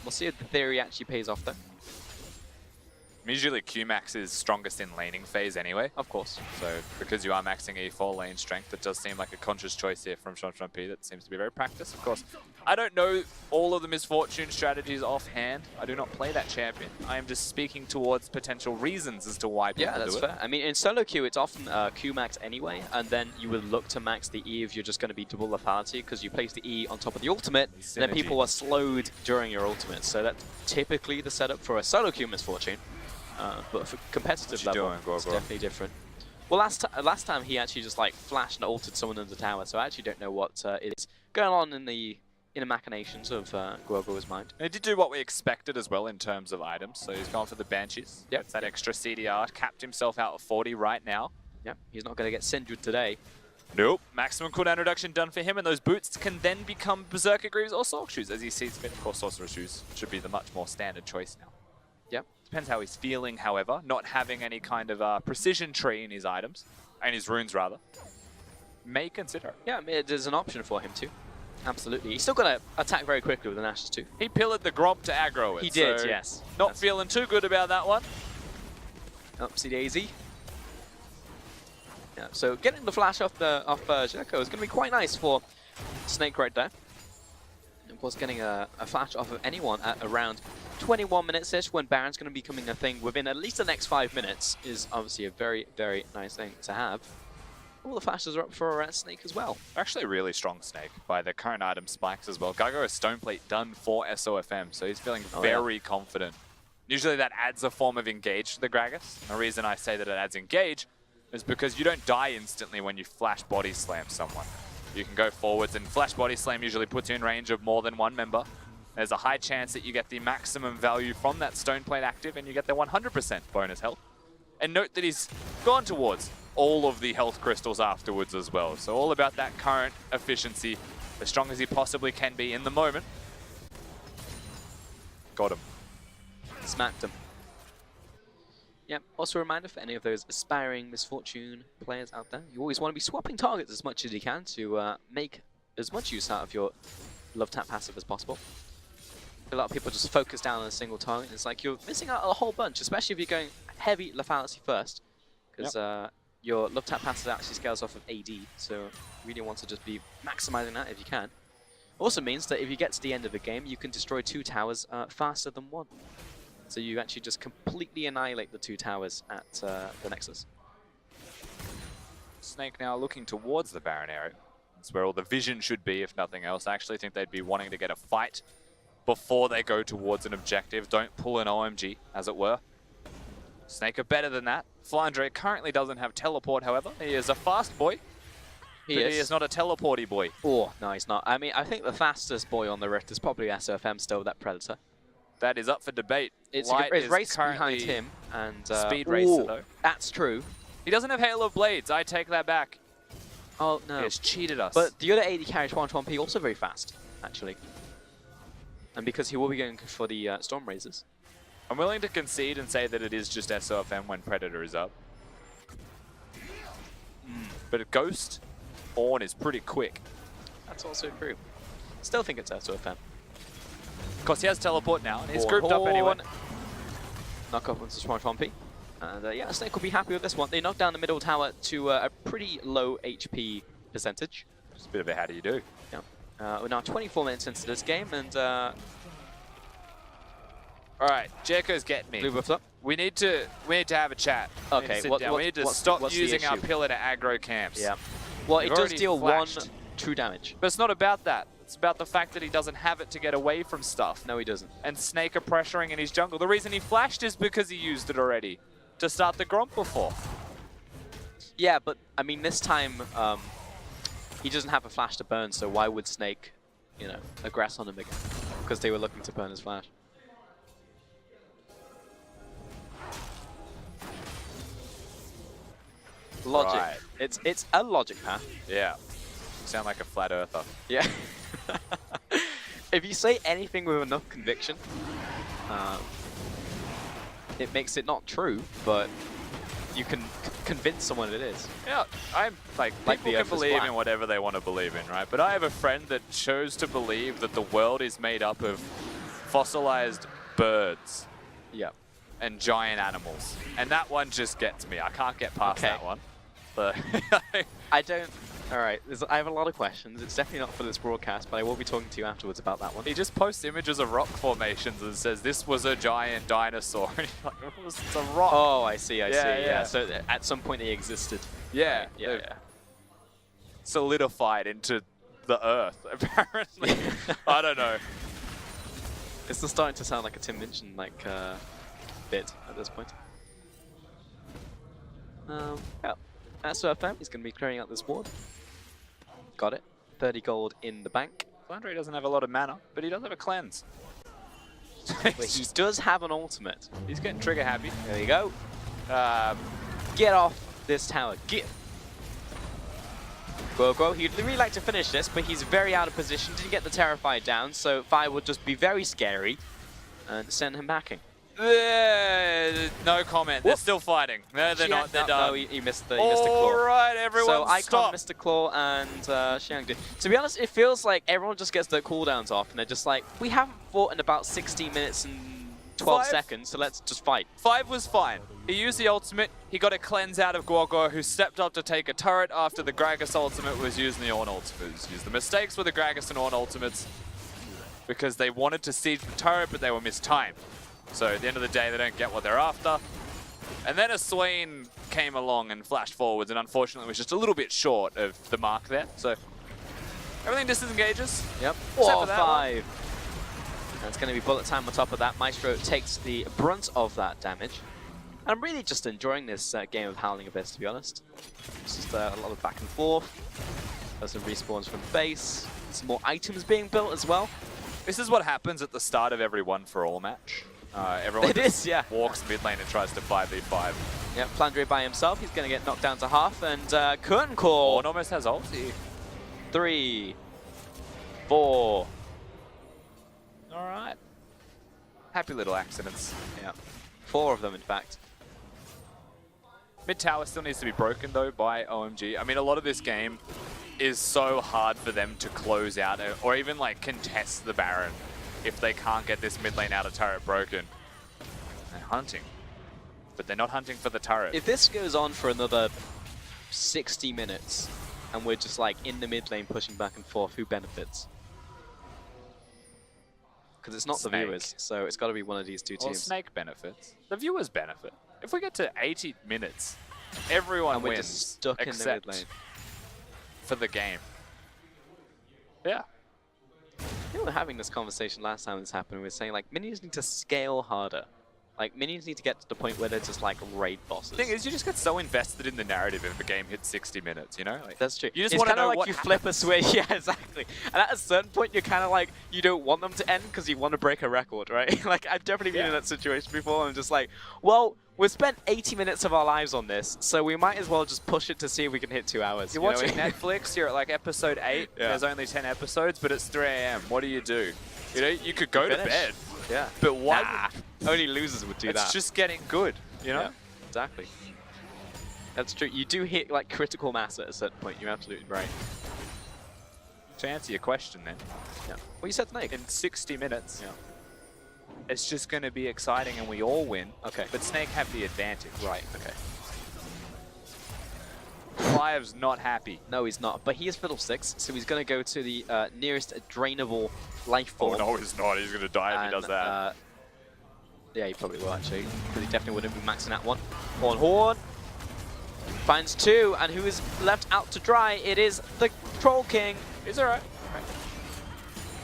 We'll see if the theory actually pays off though. Usually Qmax is strongest in laning phase anyway. Of course. So because you are maxing E4 lane strength, it does seem like a conscious choice here from P that seems to be very practiced. Of course, I don't know all of the misfortune strategies offhand. I do not play that champion. I am just speaking towards potential reasons as to why people do it. Yeah, that's fair. I mean, in solo queue, it's often Qmax anyway, and then you would look to max the E if you're just going to be double the party, because you place the E on top of the ultimate, and then people are slowed during your ultimate. So that's typically the setup for a solo queue misfortune. But for competitive level, it's definitely different. Well, last time he actually just like flashed and altered someone in the tower, so I actually don't know what is going on in the inner machinations of Guogo's mind. And he did do what we expected as well in terms of items. So he's gone for the Banshees. Yep. Gets that extra CDR, capped himself out at 40 right now. Yep, he's not going to get Sindred today. Nope. Maximum cooldown reduction done for him, and those boots can then become Berserker Greaves or Sorc Shoes as he sees fit. Of course, Sorcerer Shoes should be the much more standard choice now. Yep. Depends how he's feeling, however. Not having any kind of precision tree in his items, and his runes rather, may consider. Yeah, I mean, there's an option for him too. Absolutely. He's still going to attack very quickly with the Ashes too. He pillared the Gromp to aggro it. He did, so yes. Not feeling too good about that one. Upsy daisy. Yeah, so getting the flash off Jericho is going to be quite nice for Snake right there. And of course, getting a flash off of anyone at around 21 minutes-ish when Baron's going to be becoming a thing within at least the next 5 minutes is obviously a very, very nice thing to have. All the flashes are up for Snake as well. Actually, really strong Snake by the current item spikes as well. Gargo has Stoneplate done for SOFM, so he's feeling very confident. Usually that adds a form of engage to the Gragas. The reason I say that it adds engage is because you don't die instantly when you flash body slam someone. You can go forwards, and flash body slam usually puts you in range of more than one member. There's a high chance that you get the maximum value from that Stoneplate active, and you get the 100% bonus health. And note that he's gone towards all of the health crystals afterwards as well. So all about that current efficiency, as strong as he possibly can be in the moment. Got him. Smacked him. Yep, also a reminder for any of those aspiring Misfortune players out there, you always want to be swapping targets as much as you can to make as much use out of your love tap passive as possible. A lot of people just focus down on a single target, and it's like you're missing out a whole bunch, especially if you're going heavy lethality first, because your love tap passive actually scales off of AD, so you really want to just be maximizing that if you can. Also means that if you get to the end of the game, you can destroy 2 towers faster than 1. So you actually just completely annihilate the 2 towers at the Nexus. Snake now looking towards the Baron area. That's where all the vision should be, if nothing else. I actually think they'd be wanting to get a fight before they go towards an objective. Don't pull an OMG, as it were. Snake are better than that. Flandre currently doesn't have teleport, however. He is a fast boy. He is not a teleporty boy. Oh, no, he's not. I mean, I think the fastest boy on the Rift is probably SOFM still, that Predator. That is up for debate. It's race behind him and speed racer though. That's true. He doesn't have Hail of Blades. I take that back. Oh no, he has cheated us. But the other AD carry 1p also very fast, actually. And because he will be going for the Storm Razors. I'm willing to concede and say that it is just SOFM when Predator is up. But a Ghost Ornn is pretty quick. That's also true. Still think it's SOFM. Of course, he has teleport now, and he's grouped up anyway. Knock up onto 1p. And yeah, Snake will be happy with this one. They knocked down the middle tower to a pretty low HP percentage. Just a bit of a how do you do. Yeah. We're now 24 minutes into this game, and all right, Jericho's getting me. Blue buff's up. We need to have a chat. Okay, we need to stop using our pillar to aggro camps. Yeah. Well, it does deal flashed. 1 true damage. But it's not about that. It's about the fact that he doesn't have it to get away from stuff. No, he doesn't. And Snake are pressuring in his jungle. The reason he flashed is because he used it already to start the Gromp before. Yeah, but I mean, this time he doesn't have a flash to burn, so why would Snake, you know, aggress on him again? Because they were looking to burn his flash. Logic. Right. It's a logic path. Yeah. You sound like a flat earther. Yeah. If you say anything with enough conviction, it makes it not true, but you can convince someone it is. Yeah, I'm like people can believe in whatever they want to believe in, right? But I have a friend that chose to believe that the world is made up of fossilized birds. Yeah. And giant animals. And that one just gets me. I can't get past that one. But I don't... Alright, I have a lot of questions. It's definitely not for this broadcast, but I will be talking to you afterwards about that one. He just posts images of rock formations and says, this was a giant dinosaur. And you're like, it's a rock. Oh, I see, I see. Yeah. Yeah, so at some point they existed. Yeah. Yeah. Solidified into the earth, apparently. I don't know. It's still starting to sound like a Tim Minchin bit at this point. Yeah. SOFM is going to be clearing out this board. Got it. 30 gold in the bank. Flandre doesn't have a lot of mana, but he does have a cleanse. But he does have an ultimate. He's getting trigger happy. There you go. Get off this tower. Get. Guoguo, he'd really like to finish this, but he's very out of position. Didn't get the Terrified down, so Fire would just be very scary and send him backing. No comment. They're still fighting. No, they're not. They're done. No, he missed the claw. All right, everyone, so stop. Icon missed the claw and Xiang did. To be honest, it feels like everyone just gets their cooldowns off and they're just like, we haven't fought in about 16 minutes and 12 seconds, so let's just fight. 5 was fine. He used the ultimate. He got a cleanse out of Guoguo, who stepped up to take a turret after the Gragas ultimate was used in the Ornn ultimates. The mistakes were the Gragas and Ornn ultimates because they wanted to siege the turret, but they were mistimed. So at the end of the day, they don't get what they're after. And then a Swain came along and flashed forwards, and unfortunately was just a little bit short of the mark there. So everything disengages. Yep. 4-5. That's going to be bullet time on top of that. Maestro takes the brunt of that damage. And I'm really just enjoying this game of Howling Abyss, to be honest. It's just a lot of back and forth. There's some respawns from base. Some more items being built as well. This is what happens at the start of every 1-for-all match. Everyone walks mid lane and tries to 5v5. Yep, Flandre by himself. He's going to get knocked down to half. And Curtain Call. Ornn almost has ulti. 3, 4. All right. Happy little accidents. Yeah. 4 of them, in fact. Mid tower still needs to be broken, though, by OMG. I mean, a lot of this game is so hard for them to close out or even, like, contest the Baron if they can't get this mid lane outer turret broken. They're hunting, but they're not hunting for the turret. If this goes on for another 60 minutes and we're just, like, in the mid lane pushing back and forth, who benefits? Because it's not the viewers, so it's got to be one of these two teams. Well, Snake benefits. The viewers benefit. If we get to 80 minutes, everyone and we're wins, just stuck in the mid lane. For the game. Yeah. We were having this conversation last time this happened. We were saying, like, minions need to scale harder. Like, minions need to get to the point where they're just, like, raid bosses. The thing is, you just get so invested in the narrative if the game hits 60 minutes, you know? Like, that's true. You just want to know what you flip a switch. Yeah, exactly. And at a certain point, you're kind of like, you don't want them to end because you want to break a record, right? Like, I've definitely been in that situation before. I'm just like, well, we've spent 80 minutes of our lives on this, so we might as well just push it to see if we can hit 2 hours. You're watching Netflix, you're at like episode 8, there's only 10 episodes, but it's 3 AM. What do? You know, you could go to bed. Yeah. But why? Only losers would do that. It's just getting good, you know? Yeah, exactly. That's true. You do hit, like, critical mass at a certain point. You're absolutely right. To answer your question then. Yeah. Well, you said Snake. In 60 minutes. Yeah. It's just going to be exciting and we all win. Okay. But Snake have the advantage. Right, okay. Clive's not happy. No, he's not. But he is Fiddlesticks, so he's going to go to the nearest drainable life form. Oh, no, he's not. He's going to die if he does that. Yeah, he probably will, actually. Because he definitely wouldn't be maxing that one. Horn. Finds 2, and who is left out to dry? It is the Troll King. He's all right.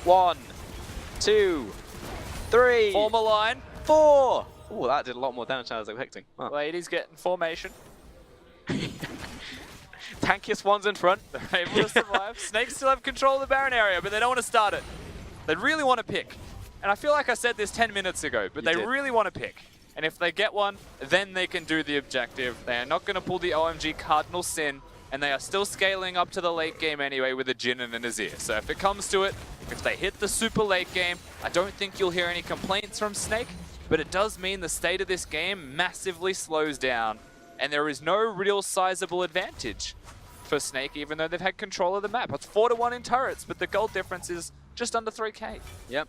1, 2, 3. Form a line. 4. Oh, that did a lot more damage than I was expecting. Huh. Ladies getting formation. Tankiest one's in front. They're able to survive. Snakes still have control of the Baron area, but they don't want to start it. They really want to pick. And I feel like I said this 10 minutes ago, but they really want to pick. And if they get one, then they can do the objective. They are not going to pull the OMG Cardinal Sin, and they are still scaling up to the late game anyway with a Jhin and an Azir. So if it comes to it, if they hit the super late game, I don't think you'll hear any complaints from Snake, but it does mean the state of this game massively slows down, and there is no real sizable advantage for Snake, even though they've had control of the map. It's 4-1 in turrets, but the gold difference is just under 3k. Yep,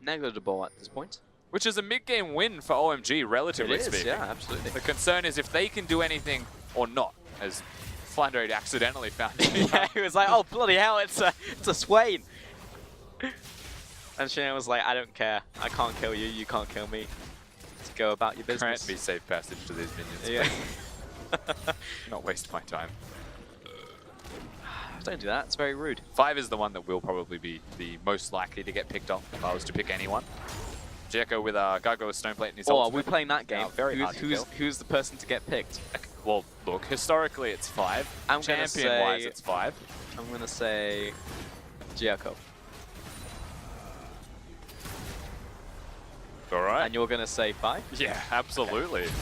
negligible at this point. Which is a mid-game win for OMG, relatively speaking. Yeah, absolutely. The concern is if they can do anything or not, as Flandre accidentally found it. Yeah, he was like, oh, bloody hell, it's a Swain. And Shane was like, I don't care. I can't kill you, you can't kill me. Let's go about your business. Grant me safe passage to these minions. Yeah. Not waste my time. Don't do that, it's very rude. 5 is the one that will probably be the most likely to get picked on if I was to pick anyone. Jericho with Gargoyle's Stoneplate in his ultimate. Are we playing that game? Very hard to kill. Who's the person to get picked? Well, look, historically it's 5. Champion-wise, it's 5. I'm going to say Jericho. All right. And you're going to say 5? Yeah, absolutely. Okay.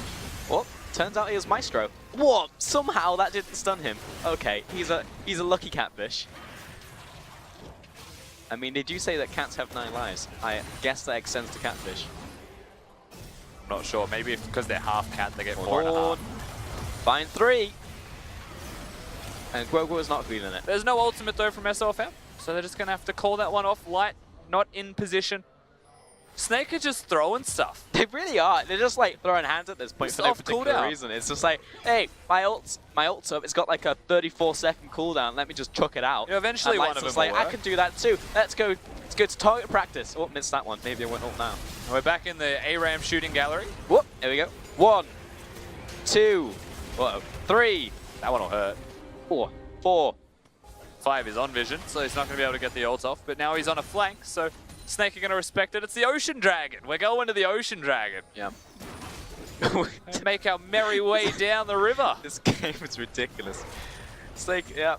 Well, turns out he was Maestro. What? Somehow that didn't stun him. Okay, he's a lucky catfish. I mean, did you say that cats have 9 lives? I guess that extends to catfish. I'm not sure. Maybe because they're half cat, they get 4.5. Fine 3. And Grogu was not feeling it. There's no ultimate though from SOFM, so they're just going to have to call that one off. Light not in position. Snake are just throwing stuff. They really are. They're just like throwing hands at this point for no particular reason. It's just like, hey, my ult's up. It's got like a 34-second cooldown. Let me just chuck it out. Yeah, eventually one of them will work. I can do that too. Let's go to target practice. Oh, missed that one. Maybe I went ult now. We're back in the ARAM shooting gallery. Whoop. There we go. 1, 2, 3. That one will hurt. 4. 5 is on vision, so he's not going to be able to get the ult off. But now he's on a flank, so Snake are going to respect it. It's the Ocean Dragon. We're going to the Ocean Dragon. Yeah. And make our merry way down the river. This game is ridiculous. Snake, yeah,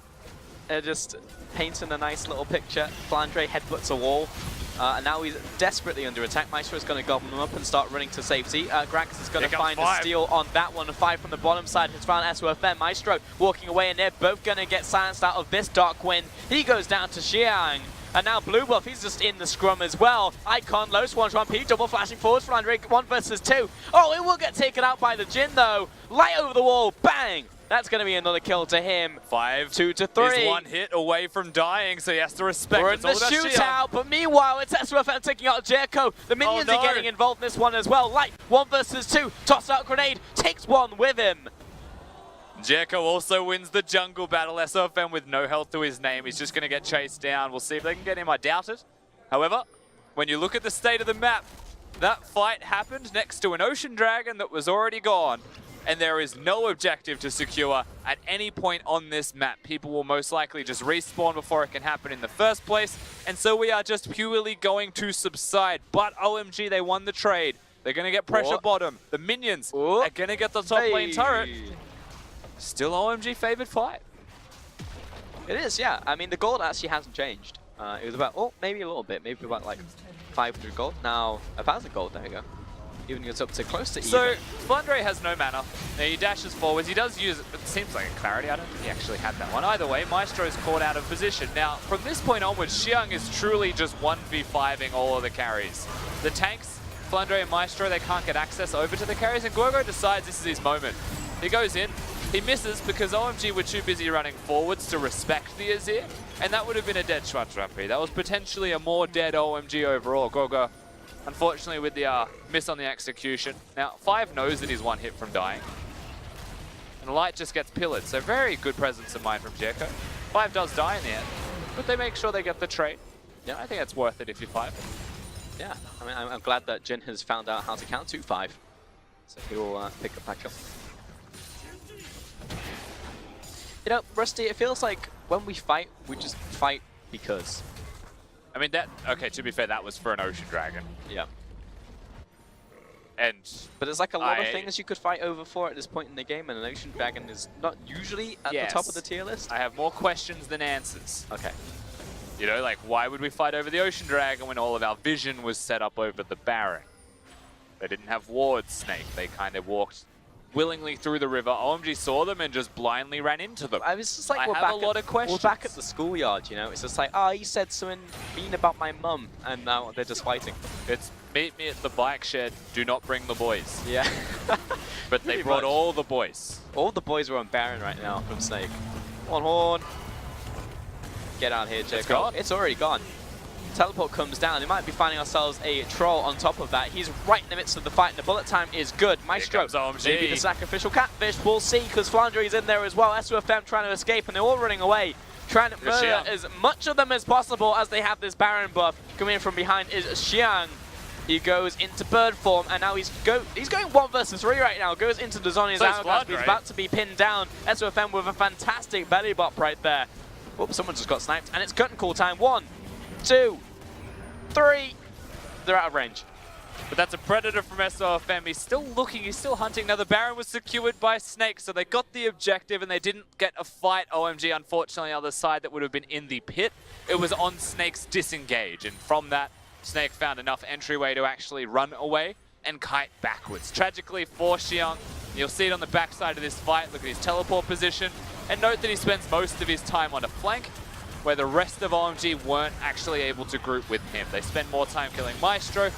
they're just painting a nice little picture. Flandre headbutts a wall. And now he's desperately under attack. Maestro is going to gobble him up and start running to safety. Gragas is going to find a steal on that one. 5 from the bottom side has found SOFM. Maestro walking away, and they're both going to get silenced out of this Dark Wind. He goes down to Xiang. And now Blue Buff, he's just in the scrum as well. Icon, low swan, P, double flashing forwards. Flandre, 1 versus 2. Oh, it will get taken out by the Jhin though. Light over the wall, bang! That's going to be another kill to him. 5, 2 to 3. He's 1 hit away from dying, so he has to respect it. We're in the shootout, but meanwhile, it's SOFM taking out Jericho. The minions are getting involved in this one as well. Light, 1 versus 2. Toss out grenade, takes 1 with him. Jericho also wins the jungle battle. SOFM with no health to his name. He's just going to get chased down. We'll see if they can get him. I doubt it. However, when you look at the state of the map, that fight happened next to an Ocean Dragon that was already gone. And there is no objective to secure at any point on this map. People will most likely just respawn before it can happen in the first place. And so we are just purely going to subside. But OMG, they won the trade. They're going to get pressure bottom. The minions are going to get the top lane turret. Still OMG favored fight. It is, yeah. I mean, the gold actually hasn't changed. It was about, maybe a little bit. Maybe about like 500 gold. Now, 1,000 gold. There you go. Even gets up to close to even. So, Flandre has no mana. Now, he dashes forwards. He does use, it seems like a clarity. I don't think he actually had that one. Either way, Maestro's caught out of position. Now, from this point onwards, Xiang is truly just 1v5ing all of the carries. The tanks, Flandre and Maestro, they can't get access over to the carries, and Gorgo decides this is his moment. He goes in, he misses because OMG were too busy running forwards to respect the Azir, and that would have been a dead Schwarzrampi. That was potentially a more dead OMG overall. Gorgo, unfortunately, with the miss on the execution. Now, 5 knows that he's 1 hit from dying. And Light just gets pillared, so very good presence of mind from Jericho. 5 does die in the end, but they make sure they get the trade. Yeah, I think it's worth it if you're 5. Yeah, I mean, I'm glad that Jhin has found out how to count to 5. So he will pick it back up. You know, Rusty, it feels like when we fight, we just fight because. I mean, okay, to be fair, that was for an Ocean Dragon. Yeah. But there's like a lot of things you could fight over for at this point in the game, and an Ocean Dragon is not usually at the top of the tier list. I have more questions than answers. Okay. You know, like, why would we fight over the Ocean Dragon when all of our vision was set up over the Baron? They didn't have wards, Snake. They kind of walked willingly through the river. OMG saw them and just blindly ran into them. I was just like, I have a lot of questions. We're back at the schoolyard, you know? It's just like, oh, you said something mean about my mum, and now they're just fighting. It's meet me at the bike shed, do not bring the boys. Yeah. But they brought all the boys. All the boys are on Baron right now from Snake. On Horn. Get out here, Jacob. It's gone. It's already gone. Teleport comes down. They might be finding ourselves a troll on top of that. He's right in the midst of the fight, and the bullet time is good. Maestro, maybe the sacrificial catfish. We'll see, because Flandre is in there as well. SOFM trying to escape, and they're all running away. Trying to murder as much of them as possible as they have this Baron buff. Coming in from behind is Xiang. He goes into bird form, and now he's going 1 versus 3 right now. Goes into the Zhonya's hourglass. He's about to be pinned down. SOFM with a fantastic belly bop right there. Oops, someone just got sniped, and it's curtain call time. 1, 2, 3. They're out of range. But that's a Predator from SOFM. He's still looking, he's still hunting. Now the Baron was secured by Snake, so they got the objective and they didn't get a fight. OMG, unfortunately, on the other side that would have been in the pit. It was on Snake's disengage, and from that, Snake found enough entryway to actually run away and kite backwards. Tragically for Xiang, you'll see it on the backside of this fight. Look at his teleport position. And note that he spends most of his time on a flank, where the rest of OMG weren't actually able to group with him. They spend more time killing Maestro.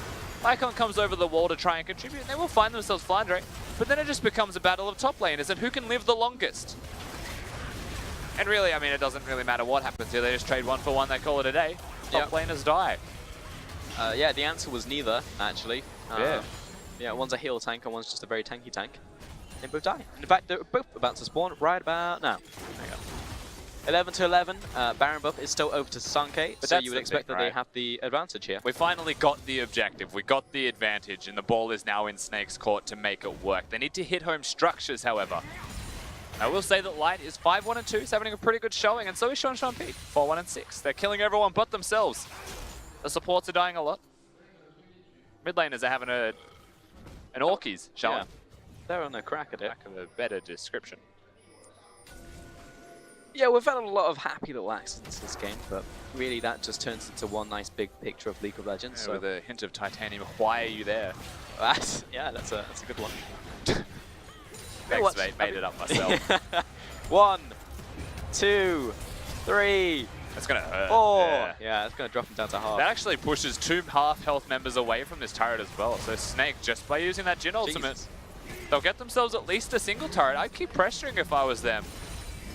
Icon comes over the wall to try and contribute, and they will find themselves Flandre. But then it just becomes a battle of top laners and who can live the longest. And really, I mean, it doesn't really matter what happens here. They just trade 1 for 1, they call it a day. Top laners die. Yeah, the answer was neither, actually. Yeah. Yeah, one's a heal tank and one's just a very tanky tank. They both die. In fact, they're both about to spawn right about now. There you go. 11 to 11. Baron buff is still over to Sanke, but so you would expect that they have the advantage here. We finally got the objective. We got the advantage, and the ball is now in Snake's court to make it work. They need to hit home structures, however. I will say that Light is 5-1 and 2. He's having a pretty good showing, and so is Sean P. 4-1 and 6. They're killing everyone but themselves. The supports are dying a lot. Mid laners are having an Orkies showing. Yeah. They're on a crack at it. Lack of a better description. Yeah, we've had a lot of happy little accidents this game, but really that just turns into one nice big picture of League of Legends. Yeah, so with a hint of titanium. Why are you there? Yeah, that's a good one. Thanks, mate. Made it up myself. 1, 2, 3. That's gonna hurt. 4. Yeah, it's gonna drop him down to half. That actually pushes 2 half health members away from this turret as well. So Snake, just by using that Jhin ultimate, they'll get themselves at least a single turret. I'd keep pressuring if I was them.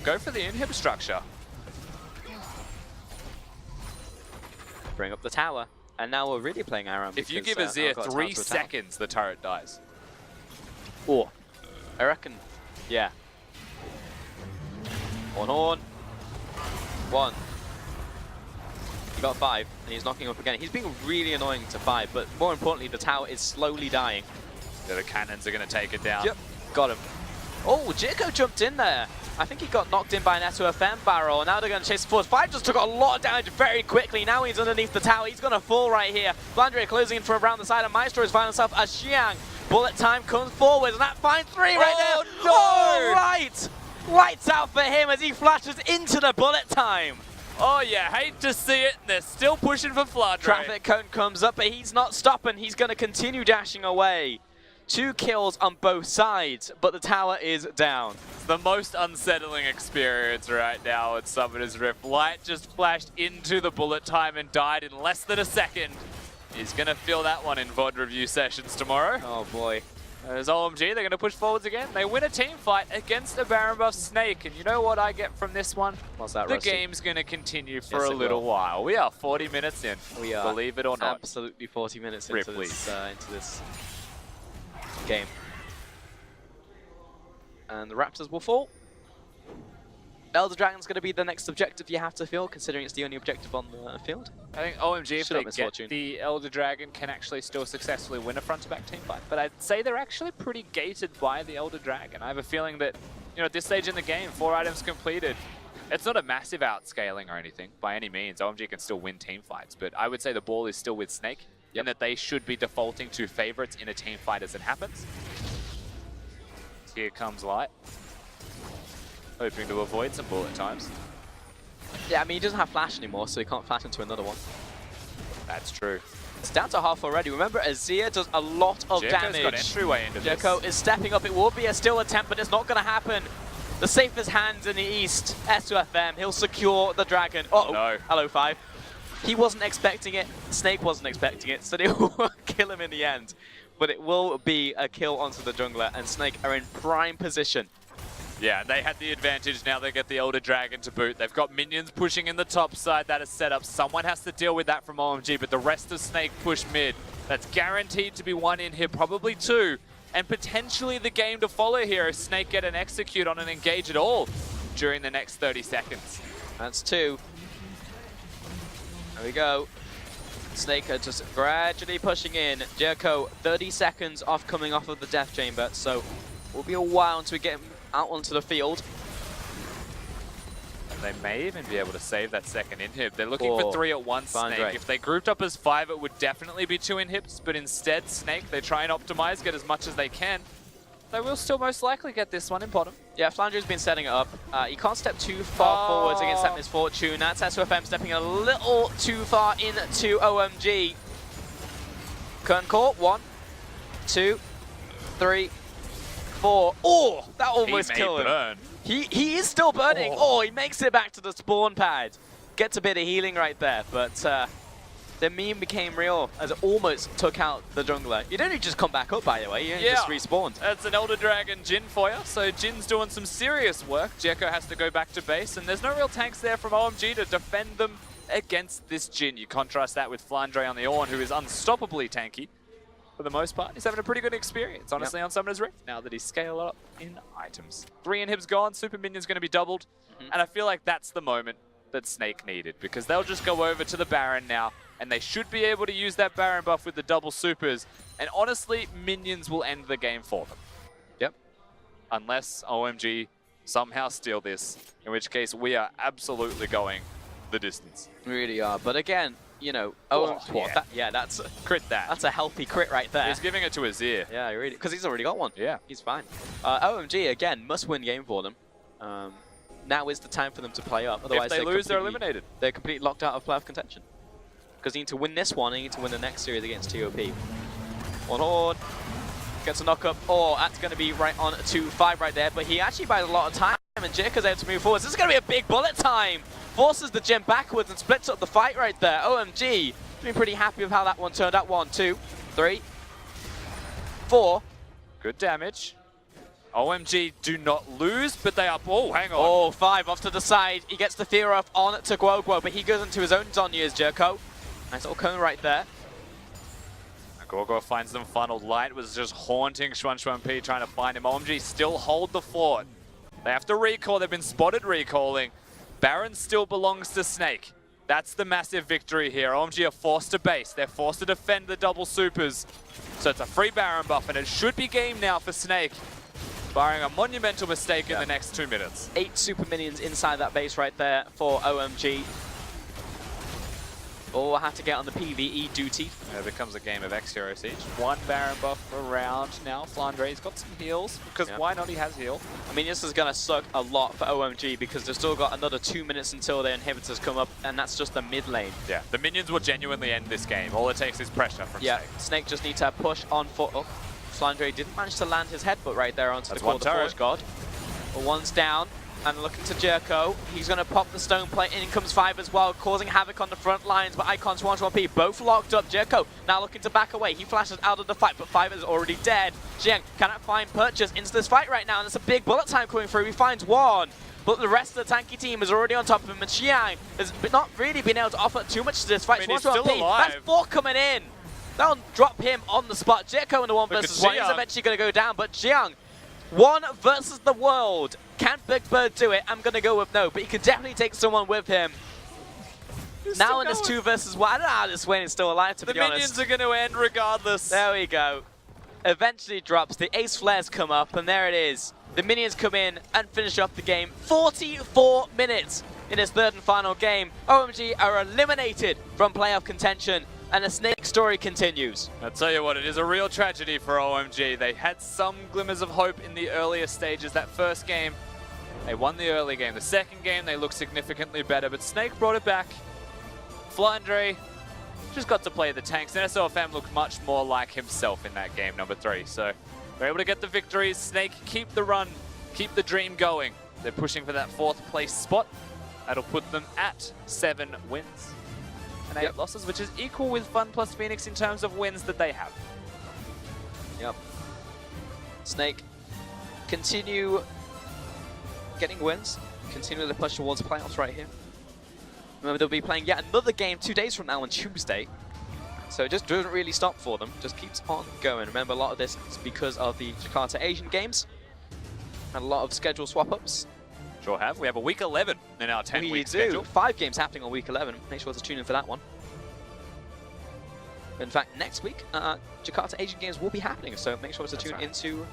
Go for the inhib structure. Bring up the tower. And now we're really playing Aram. If you give Azir 3 seconds, the turret dies. Or, I reckon, yeah. Horn. 1. He got 5, and he's knocking up again. He's being really annoying to 5, but more importantly, the tower is slowly dying. Yeah, the cannons are going to take it down. Yep, got him. Oh, Jericho jumped in there. I think he got knocked in by an SOFM barrel, and now they're going to chase forward. 5 just took a lot of damage very quickly. Now he's underneath the tower. He's going to fall right here. Flandre closing in from around the side, and Maestro has found himself a Xiang. Bullet time comes forward, and that finds 3 right there. No! Oh, right! Lights out for him as he flashes into the bullet time. Oh yeah, hate to see it. They're still pushing for Flandre. Traffic cone comes up, but he's not stopping. He's going to continue dashing away. 2 kills on both sides, but the tower is down. It's the most unsettling experience right now at Summoner's Rift. Light just flashed into the bullet time and died in less than a second. He's going to feel that one in VOD review sessions tomorrow. Oh boy. There's OMG, they're going to push forwards again. They win a team fight against a Baron buff Snake. And you know what I get from this one? What's that, The Rusty? game's going to continue for a little while. We are 40 minutes in, We are believe it or not. absolutely 40 minutes into this game. And the Raptors will fall. Elder Dragon's going to be the next objective you have to field, considering it's the only objective on the field. I think OMG, if they Misfortune. get the Elder Dragon, can actually still successfully win a front-to-back team fight. But I'd say they're actually pretty gated by the Elder Dragon. I have a feeling that, you know, at this stage in the game, 4 items completed. It's not a massive outscaling or anything by any means. OMG can still win team fights, but I would say the ball is still with Snake, and that they should be defaulting to favorites in a team fight as it happens. Here comes Light. Hoping to avoid some bullet times. Yeah, I mean, he doesn't have flash anymore, so he can't flash into another one. That's true. It's down to half already. Remember, Azir does a lot of damage. Got entryway into this. Jericho is stepping up. It will be a still attempt, but it's not going to happen. The safest hands in the east, S2FM. He'll secure the dragon. Uh-oh. No. Hello, 5. He wasn't expecting it. Snake wasn't expecting it, so they will kill him in the end. But it will be a kill onto the jungler, and Snake are in prime position. Yeah, they had the advantage. Now they get the Elder Dragon to boot. They've got minions pushing in the top side. That is set up. Someone has to deal with that from OMG, but the rest of Snake push mid. That's guaranteed to be 1 in here, probably 2. And potentially the game to follow here if Snake get an execute on an engage at all during the next 30 seconds. That's 2. There we go. Snake are just gradually pushing in. Jericho, 30 seconds off coming off of the death chamber, so it will be a while until we get him out onto the field. And they may even be able to save that second inhib. They're looking for 3 at once, Snake. Flandre. If they grouped up as 5, it would definitely be 2 inhibs, but instead, Snake, they try and optimize, get as much as they can. They will still most likely get this one in bottom. Yeah, Flandre's been setting it up. He can't step too far forwards against that misfortune. That's S2FM stepping a little too far into OMG. Curtain call. 1, 2, 3, 4. Oh, that almost killed him. Burn. He is still burning. Oh, he makes it back to the spawn pad. Gets a bit of healing right there, but the meme became real as it almost took out the jungler. You don't just come back up, by the way. You just respawned. That's an Elder Dragon Jhin for you. So Jin's doing some serious work. Jekko has to go back to base, and there's no real tanks there from OMG to defend them against this Jhin. You contrast that with Flandre on the Ornn, who is unstoppably tanky. For the most part, he's having a pretty good experience, honestly, on Summoner's Rift, now that he's scaled up in items. 3 inhibs gone, super minion's going to be doubled, and I feel like that's the moment that Snake needed, because they'll just go over to the Baron now, and they should be able to use that Baron buff with the double supers, and honestly, minions will end the game for them. Yep. Unless OMG somehow steal this, in which case we are absolutely going the distance. We really are, but again, you know, that's crit that. That's a healthy crit right there. He's giving it to Azir. Yeah, really, because he's already got one. Yeah, he's fine. OMG again, must-win game for them. Now is the time for them to play up. Otherwise, if they lose, they're eliminated. They're completely locked out of playoff contention. Because they need to win this one, and they need to win the next series against TOP. One Horde gets a knock up. Oh, that's going to be right on 2-5 right there. But he actually buys a lot of time, and Jekko's able to move forward. This is going to be a big bullet time. Forces the gem backwards and splits up the fight right there. OMG, been pretty happy with how that one turned out. 1, 2, 3, 4. Good damage. OMG do not lose, but they are... Oh, hang on. Oh, 5 off to the side. He gets the Fear off on to Guoguo, but he goes into his own Zhonya's Jericho. Nice little cone right there. Guoguo finds them funneled. Light was just haunting Xuan P, trying to find him. OMG still hold the fort. They have to recall. They've been spotted recalling. Baron still belongs to Snake. That's the massive victory here. OMG are forced to base. They're forced to defend the double supers. So it's a free Baron buff, and it should be game now for Snake, barring a monumental mistake in the next 2 minutes. 8 super minions inside that base right there for OMG. Oh, I have to get on the PvE duty. It becomes a game of X Hero Siege. 1 Baron buff around now. Flandre's got some heals, because why not? He has heal. I mean, this is going to suck a lot for OMG, because they've still got another 2 minutes until their inhibitors come up, and that's just the mid lane. Yeah, the minions will genuinely end this game. All it takes is pressure from Snake. Snake just needs to push on foot. Oh, Flandre didn't manage to land his headbutt right there onto the Forge God. But one's down. And looking to Jericho, he's going to pop the stone plate, and in comes 5 as well, causing havoc on the front lines, but Icon Xuan both locked up. Jericho now looking to back away. He flashes out of the fight, but 5 is already dead. Jiang cannot find purchase into this fight right now, and it's a big bullet time coming through. He finds 1, but the rest of the tanky team is already on top of him, and Xiang has not really been able to offer too much to this fight. I mean, he's still alive. That's 4 coming in. They'll drop him on the spot. Jericho in the 1 versus 1 is eventually going to go down, but Jiang, 1 versus the world. Can Big Bird do it? I'm going to go with no, but he can definitely take someone with him. Now in this 2 versus 1, I don't know how this win is still alive, to be honest. The minions are going to end regardless. There we go. Eventually drops, the ace flares come up, and there it is. The minions come in and finish up the game. 44 minutes in this 3rd and final game. OMG are eliminated from playoff contention, and the Snake story continues. I'll tell you what, it is a real tragedy for OMG. They had some glimmers of hope in the earlier stages. That first game, they won the early game. The second game, they looked significantly better, but Snake brought it back. Flandre just got to play the tanks, and SOFM looked much more like himself in that game, number 3. So they're able to get the victories. Snake keep the run, keep the dream going. They're pushing for that 4th place spot. That'll put them at 7 wins. And 8 losses, which is equal with Fun plus Phoenix in terms of wins that they have. Yep. Snake continue getting wins, continue to push towards playoffs right here. Remember, they'll be playing yet another game 2 days from now on Tuesday. So it just doesn't really stop for them, just keeps on going. Remember, a lot of this is because of the Jakarta Asian Games and a lot of schedule swap-ups. Sure have. We have a week 11 in our 10-week schedule. 5 games happening on week 11. Make sure to tune in for that one. In fact, next week, Jakarta Asian Games will be happening, so make sure to tune into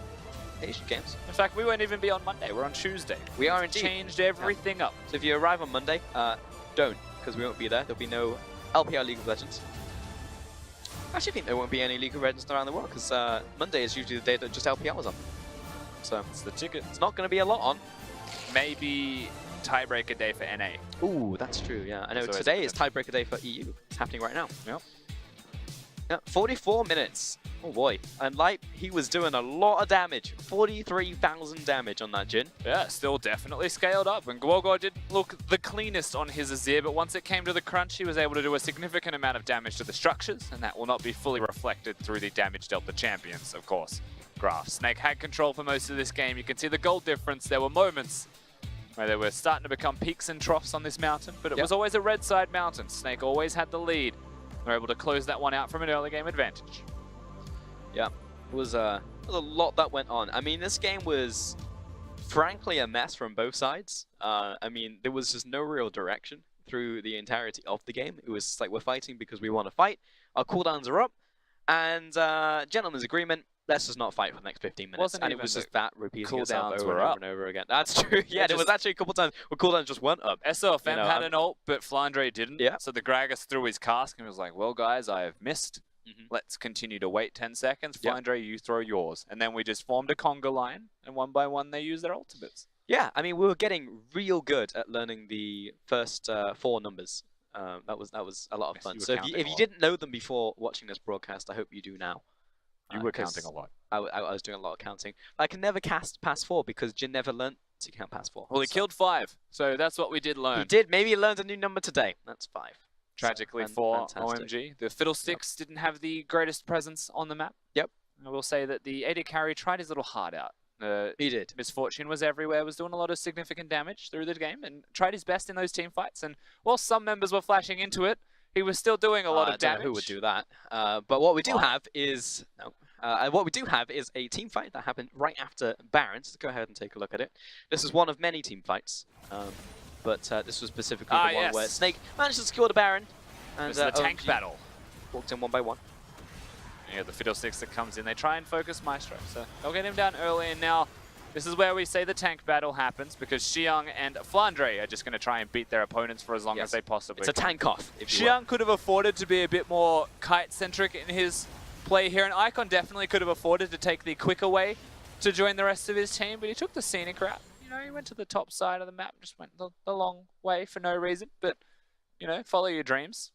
Asian Games. In fact, we won't even be on Monday. We're on Tuesday. We are indeed. Changed everything up. So if you arrive on Monday, don't, because we won't be there. There'll be no LPL League of Legends. I actually think there won't be any League of Legends around the world, because Monday is usually the day that just LPL is on. So it's the ticket. It's not going to be a lot on. Maybe tiebreaker day for NA. Ooh, that's true, yeah. I know today is tiebreaker day for EU. It's happening right now. Yep. Yeah, 44 minutes. Oh boy. And Light, he was doing a lot of damage. 43,000 damage on that Jhin. Yeah, still definitely scaled up. And Guogo did look the cleanest on his Azir, but once it came to the crunch, he was able to do a significant amount of damage to the structures, and that will not be fully reflected through the damage dealt the champions, of course. Graph. Snake had control for most of this game. You can see the gold difference. There were moments where they were starting to become peaks and troughs on this mountain, but it was always a red side mountain. Snake always had the lead. They're able to close that one out from an early game advantage. Yeah, it was a lot that went on. I mean, this game was frankly a mess from both sides. I mean, there was just no real direction through the entirety of the game. It was like, we're fighting because we want to fight. Our cooldowns are up, and gentleman's agreement, let's just not fight for the next 15 minutes. And it was just that repeating itself over and over and over again. That's true. Yeah, there was actually a couple times where cooldowns just went up. SOFM had an ult, but Flandre didn't. Yeah. So the Gragas threw his cask and was like, well, guys, I have missed. Let's continue to wait 10 seconds. Flandre, you throw yours. And then we just formed a conga line, and one by one, they used their ultimates. Yeah, I mean, we were getting real good at learning the first 4 numbers. That was a lot of fun. So if you didn't know them before watching this broadcast, I hope you do now. You were counting a lot. I was doing a lot of counting. I can never cast past 4 because Jhin never learnt to count past 4. Well, he killed 5, so that's what we did learn. He did. Maybe he learned a new number today. That's 5. Tragically for OMG. The Fiddlesticks didn't have the greatest presence on the map. Yep. I will say that the AD carry tried his little heart out. He did. Misfortune was everywhere, was doing a lot of significant damage through the game, and tried his best in those team fights. And while some members were flashing into it, he was still doing a lot of damage. I don't know who would do that. But what we do have is a team fight that happened right after Baron. So go ahead and take a look at it. This is one of many team fights, but this was specifically the one where Snake managed to secure the Baron. And this is the tank battle. Walked in one by one. Yeah, the Fiddlesticks that comes in. They try and focus Maestro, so they'll get him down early. And now this is where we say the tank battle happens, because Xiang and Flandre are just going to try and beat their opponents for as long as they possibly can. It's a tank off, if you Xiang could have afforded to be a bit more kite-centric in his play here, and Icon definitely could have afforded to take the quicker way to join the rest of his team, but he took the scenic route. You know, he went to the top side of the map, just went the long way for no reason, but, you know, follow your dreams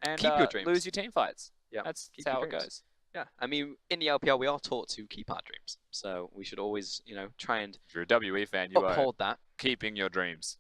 and keep your dreams. Lose your team fights. Yeah, that's how it goes. Yeah, I mean, in the LPL, we are taught to keep our dreams. So we should always, you know, try and if you're a WE fan, you uphold that. Keeping your dreams.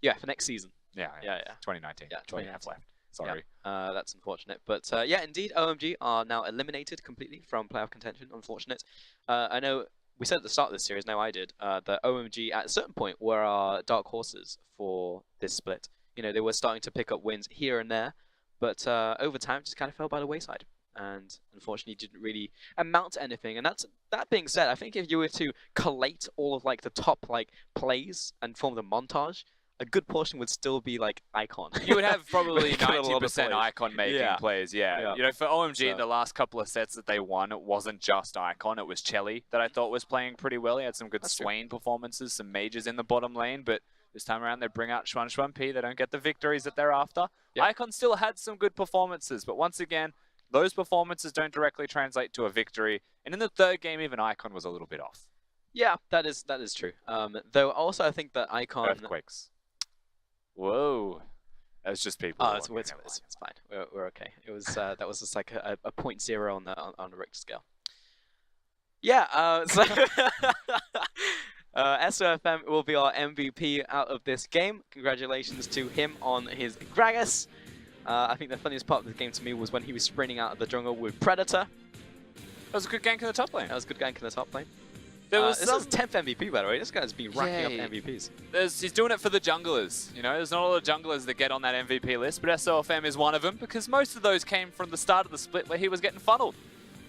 Yeah, for next season. Yeah. 2019. Yeah, 20 have left. Sorry. Yeah, that's unfortunate. But yeah, indeed, OMG are now eliminated completely from playoff contention. Unfortunate. I know we said at the start of this series, now I did, that OMG at a certain point were our dark horses for this split. You know, they were starting to pick up wins here and there, but over time just kind of fell by the wayside. And unfortunately didn't really amount to anything. And that being said, I think if you were to collate all of like the top like plays and form the montage, a good portion would still be like Icon. You would have probably 90% Icon making plays, yeah. You know, for OMG, the last couple of sets that they won, it wasn't just Icon, it was Chelly that I thought was playing pretty well. He had some good Swain performances, some mages in the bottom lane, but this time around they bring out Xuan P, they don't get the victories that they're after. Icon still had some good performances, but once again, those performances don't directly translate to a victory. And in the third game, even Icon was a little bit off. Yeah, that is true. Though also I think that Icon... Earthquakes. Whoa. That's just people. Oh, it's fine. We're okay. It was that was just like a 0.0 on the Richter scale. Yeah, so SOFM will be our MVP out of this game. Congratulations to him on his Gragas. I think the funniest part of the game to me was when he was sprinting out of the jungle with Predator. That was a good gank in the top lane. That was a good gank in the top lane. This is 10th MVP, by the way. This guy's been racking up MVPs. He's doing it for the junglers. You know, there's not a lot of junglers that get on that MVP list, but SOFM is one of them because most of those came from the start of the split where he was getting funneled.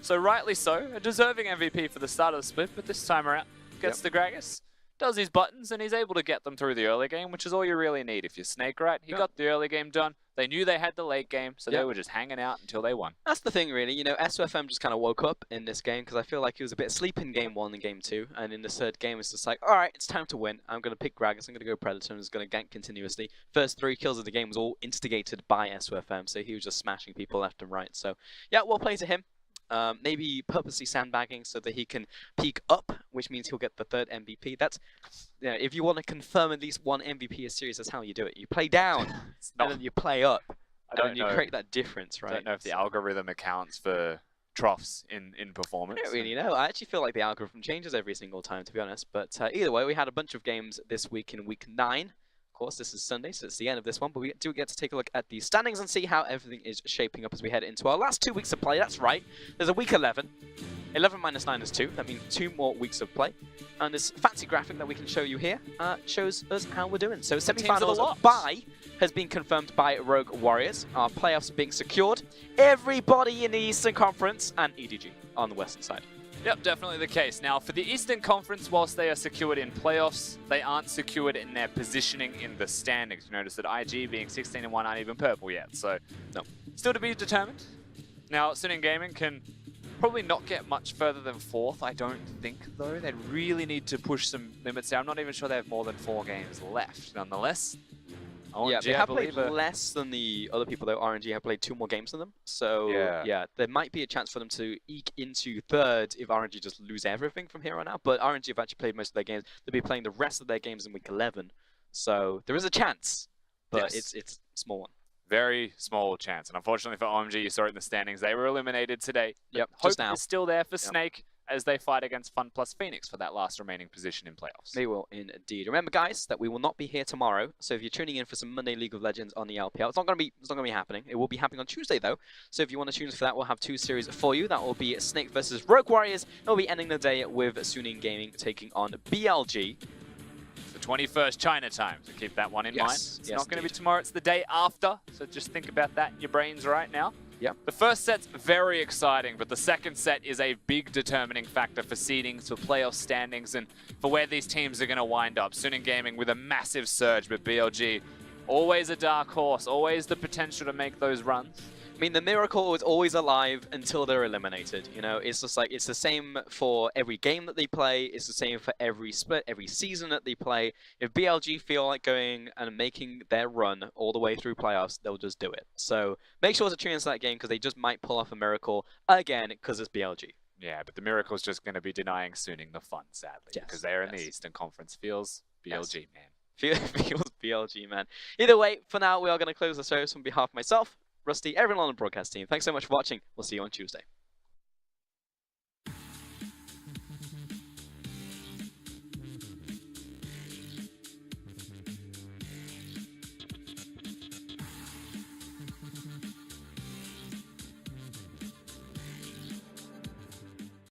So rightly so, a deserving MVP for the start of the split, but this time around gets the Gragas, does his buttons, and he's able to get them through the early game, which is all you really need. If you're Snake, right? He got the early game done. They knew they had the late game, so they were just hanging out until they won. That's the thing, really. You know, SOFM just kind of woke up in this game because I feel like he was a bit asleep in game 1 and game 2, and in the third game it's just like, all right, it's time to win. I'm going to pick Gragas, I'm going to go Predator, I'm just going to gank continuously. First 3 kills of the game was all instigated by SOFM, so he was just smashing people left and right. So, yeah, well played to him. Maybe purposely sandbagging so that he can peak up, which means he'll get the 3rd MVP. That's, you know, if you want to confirm at least one MVP a series, that's how you do it. You play down, and then you play up. I don't and you know. create that difference, right? I don't know if the algorithm accounts for troughs in performance. I don't really know. I actually feel like the algorithm changes every single time, to be honest. But either way, we had a bunch of games this week in week 9. Of course, this is Sunday, so it's the end of this one. But we do get to take a look at the standings and see how everything is shaping up as we head into our last 2 weeks of play. That's right. There's a week 11. 11 minus 9 is 2. That means 2 more weeks of play. And this fancy graphic that we can show you here shows us how we're doing. So semi-finals bye has been confirmed by Rogue Warriors. Our playoffs being secured. Everybody in the Eastern Conference and EDG on the Western side. Yep, definitely the case. Now, for the Eastern Conference, whilst they are secured in playoffs, they aren't secured in their positioning in the standings. You notice that IG being 16-1 aren't even purple yet, so no. Still to be determined. Now, Suning Gaming can probably not get much further than 4th, I don't think, though. They'd really need to push some limits there. I'm not even sure they have more than 4 games left, nonetheless. OMG, yeah, they have played less than the other people, though. RNG have played 2 more games than them. So, yeah, there might be a chance for them to eke into 3rd if RNG just lose everything from here on out. But RNG have actually played most of their games. They'll be playing the rest of their games in week 11. So, there is a chance, but it's a small one. Very small chance. And unfortunately for OMG, you saw it in the standings. They were eliminated today. Yep, Hope just now. is still there for Snake as they fight against Fun plus Phoenix for that last remaining position in playoffs. They will indeed. Remember, guys, that we will not be here tomorrow. So if you're tuning in for some Monday League of Legends on the LPL, it's not going to be happening. It will be happening on Tuesday though. So if you want to tune in for that, we'll have 2 series for you. That will be Snake versus Rogue Warriors. And we'll be ending the day with Suning Gaming taking on BLG. The 21st China time, so keep that one in mind. It's not going to be tomorrow, it's the day after. So just think about that in your brains right now. Yep. The first set's very exciting, but the second set is a big determining factor for seedings, for playoff standings, and for where these teams are going to wind up. Suning Gaming with a massive surge, but BLG, always a dark horse, always the potential to make those runs. I mean, the miracle is always alive until they're eliminated. You know, it's just like, it's the same for every game that they play. It's the same for every split, every season that they play. If BLG feel like going and making their run all the way through playoffs, they'll just do it. So make sure to tune into that game because they just might pull off a miracle again because it's BLG. Yeah, but the miracle is just going to be denying Suning the fun, sadly, because they're in the Eastern Conference. Feels BLG, man. Feels BLG, man. Either way, for now, we are going to close the show. So on behalf of myself, Rusty, everyone on the broadcast team, thanks so much for watching. We'll see you on Tuesday.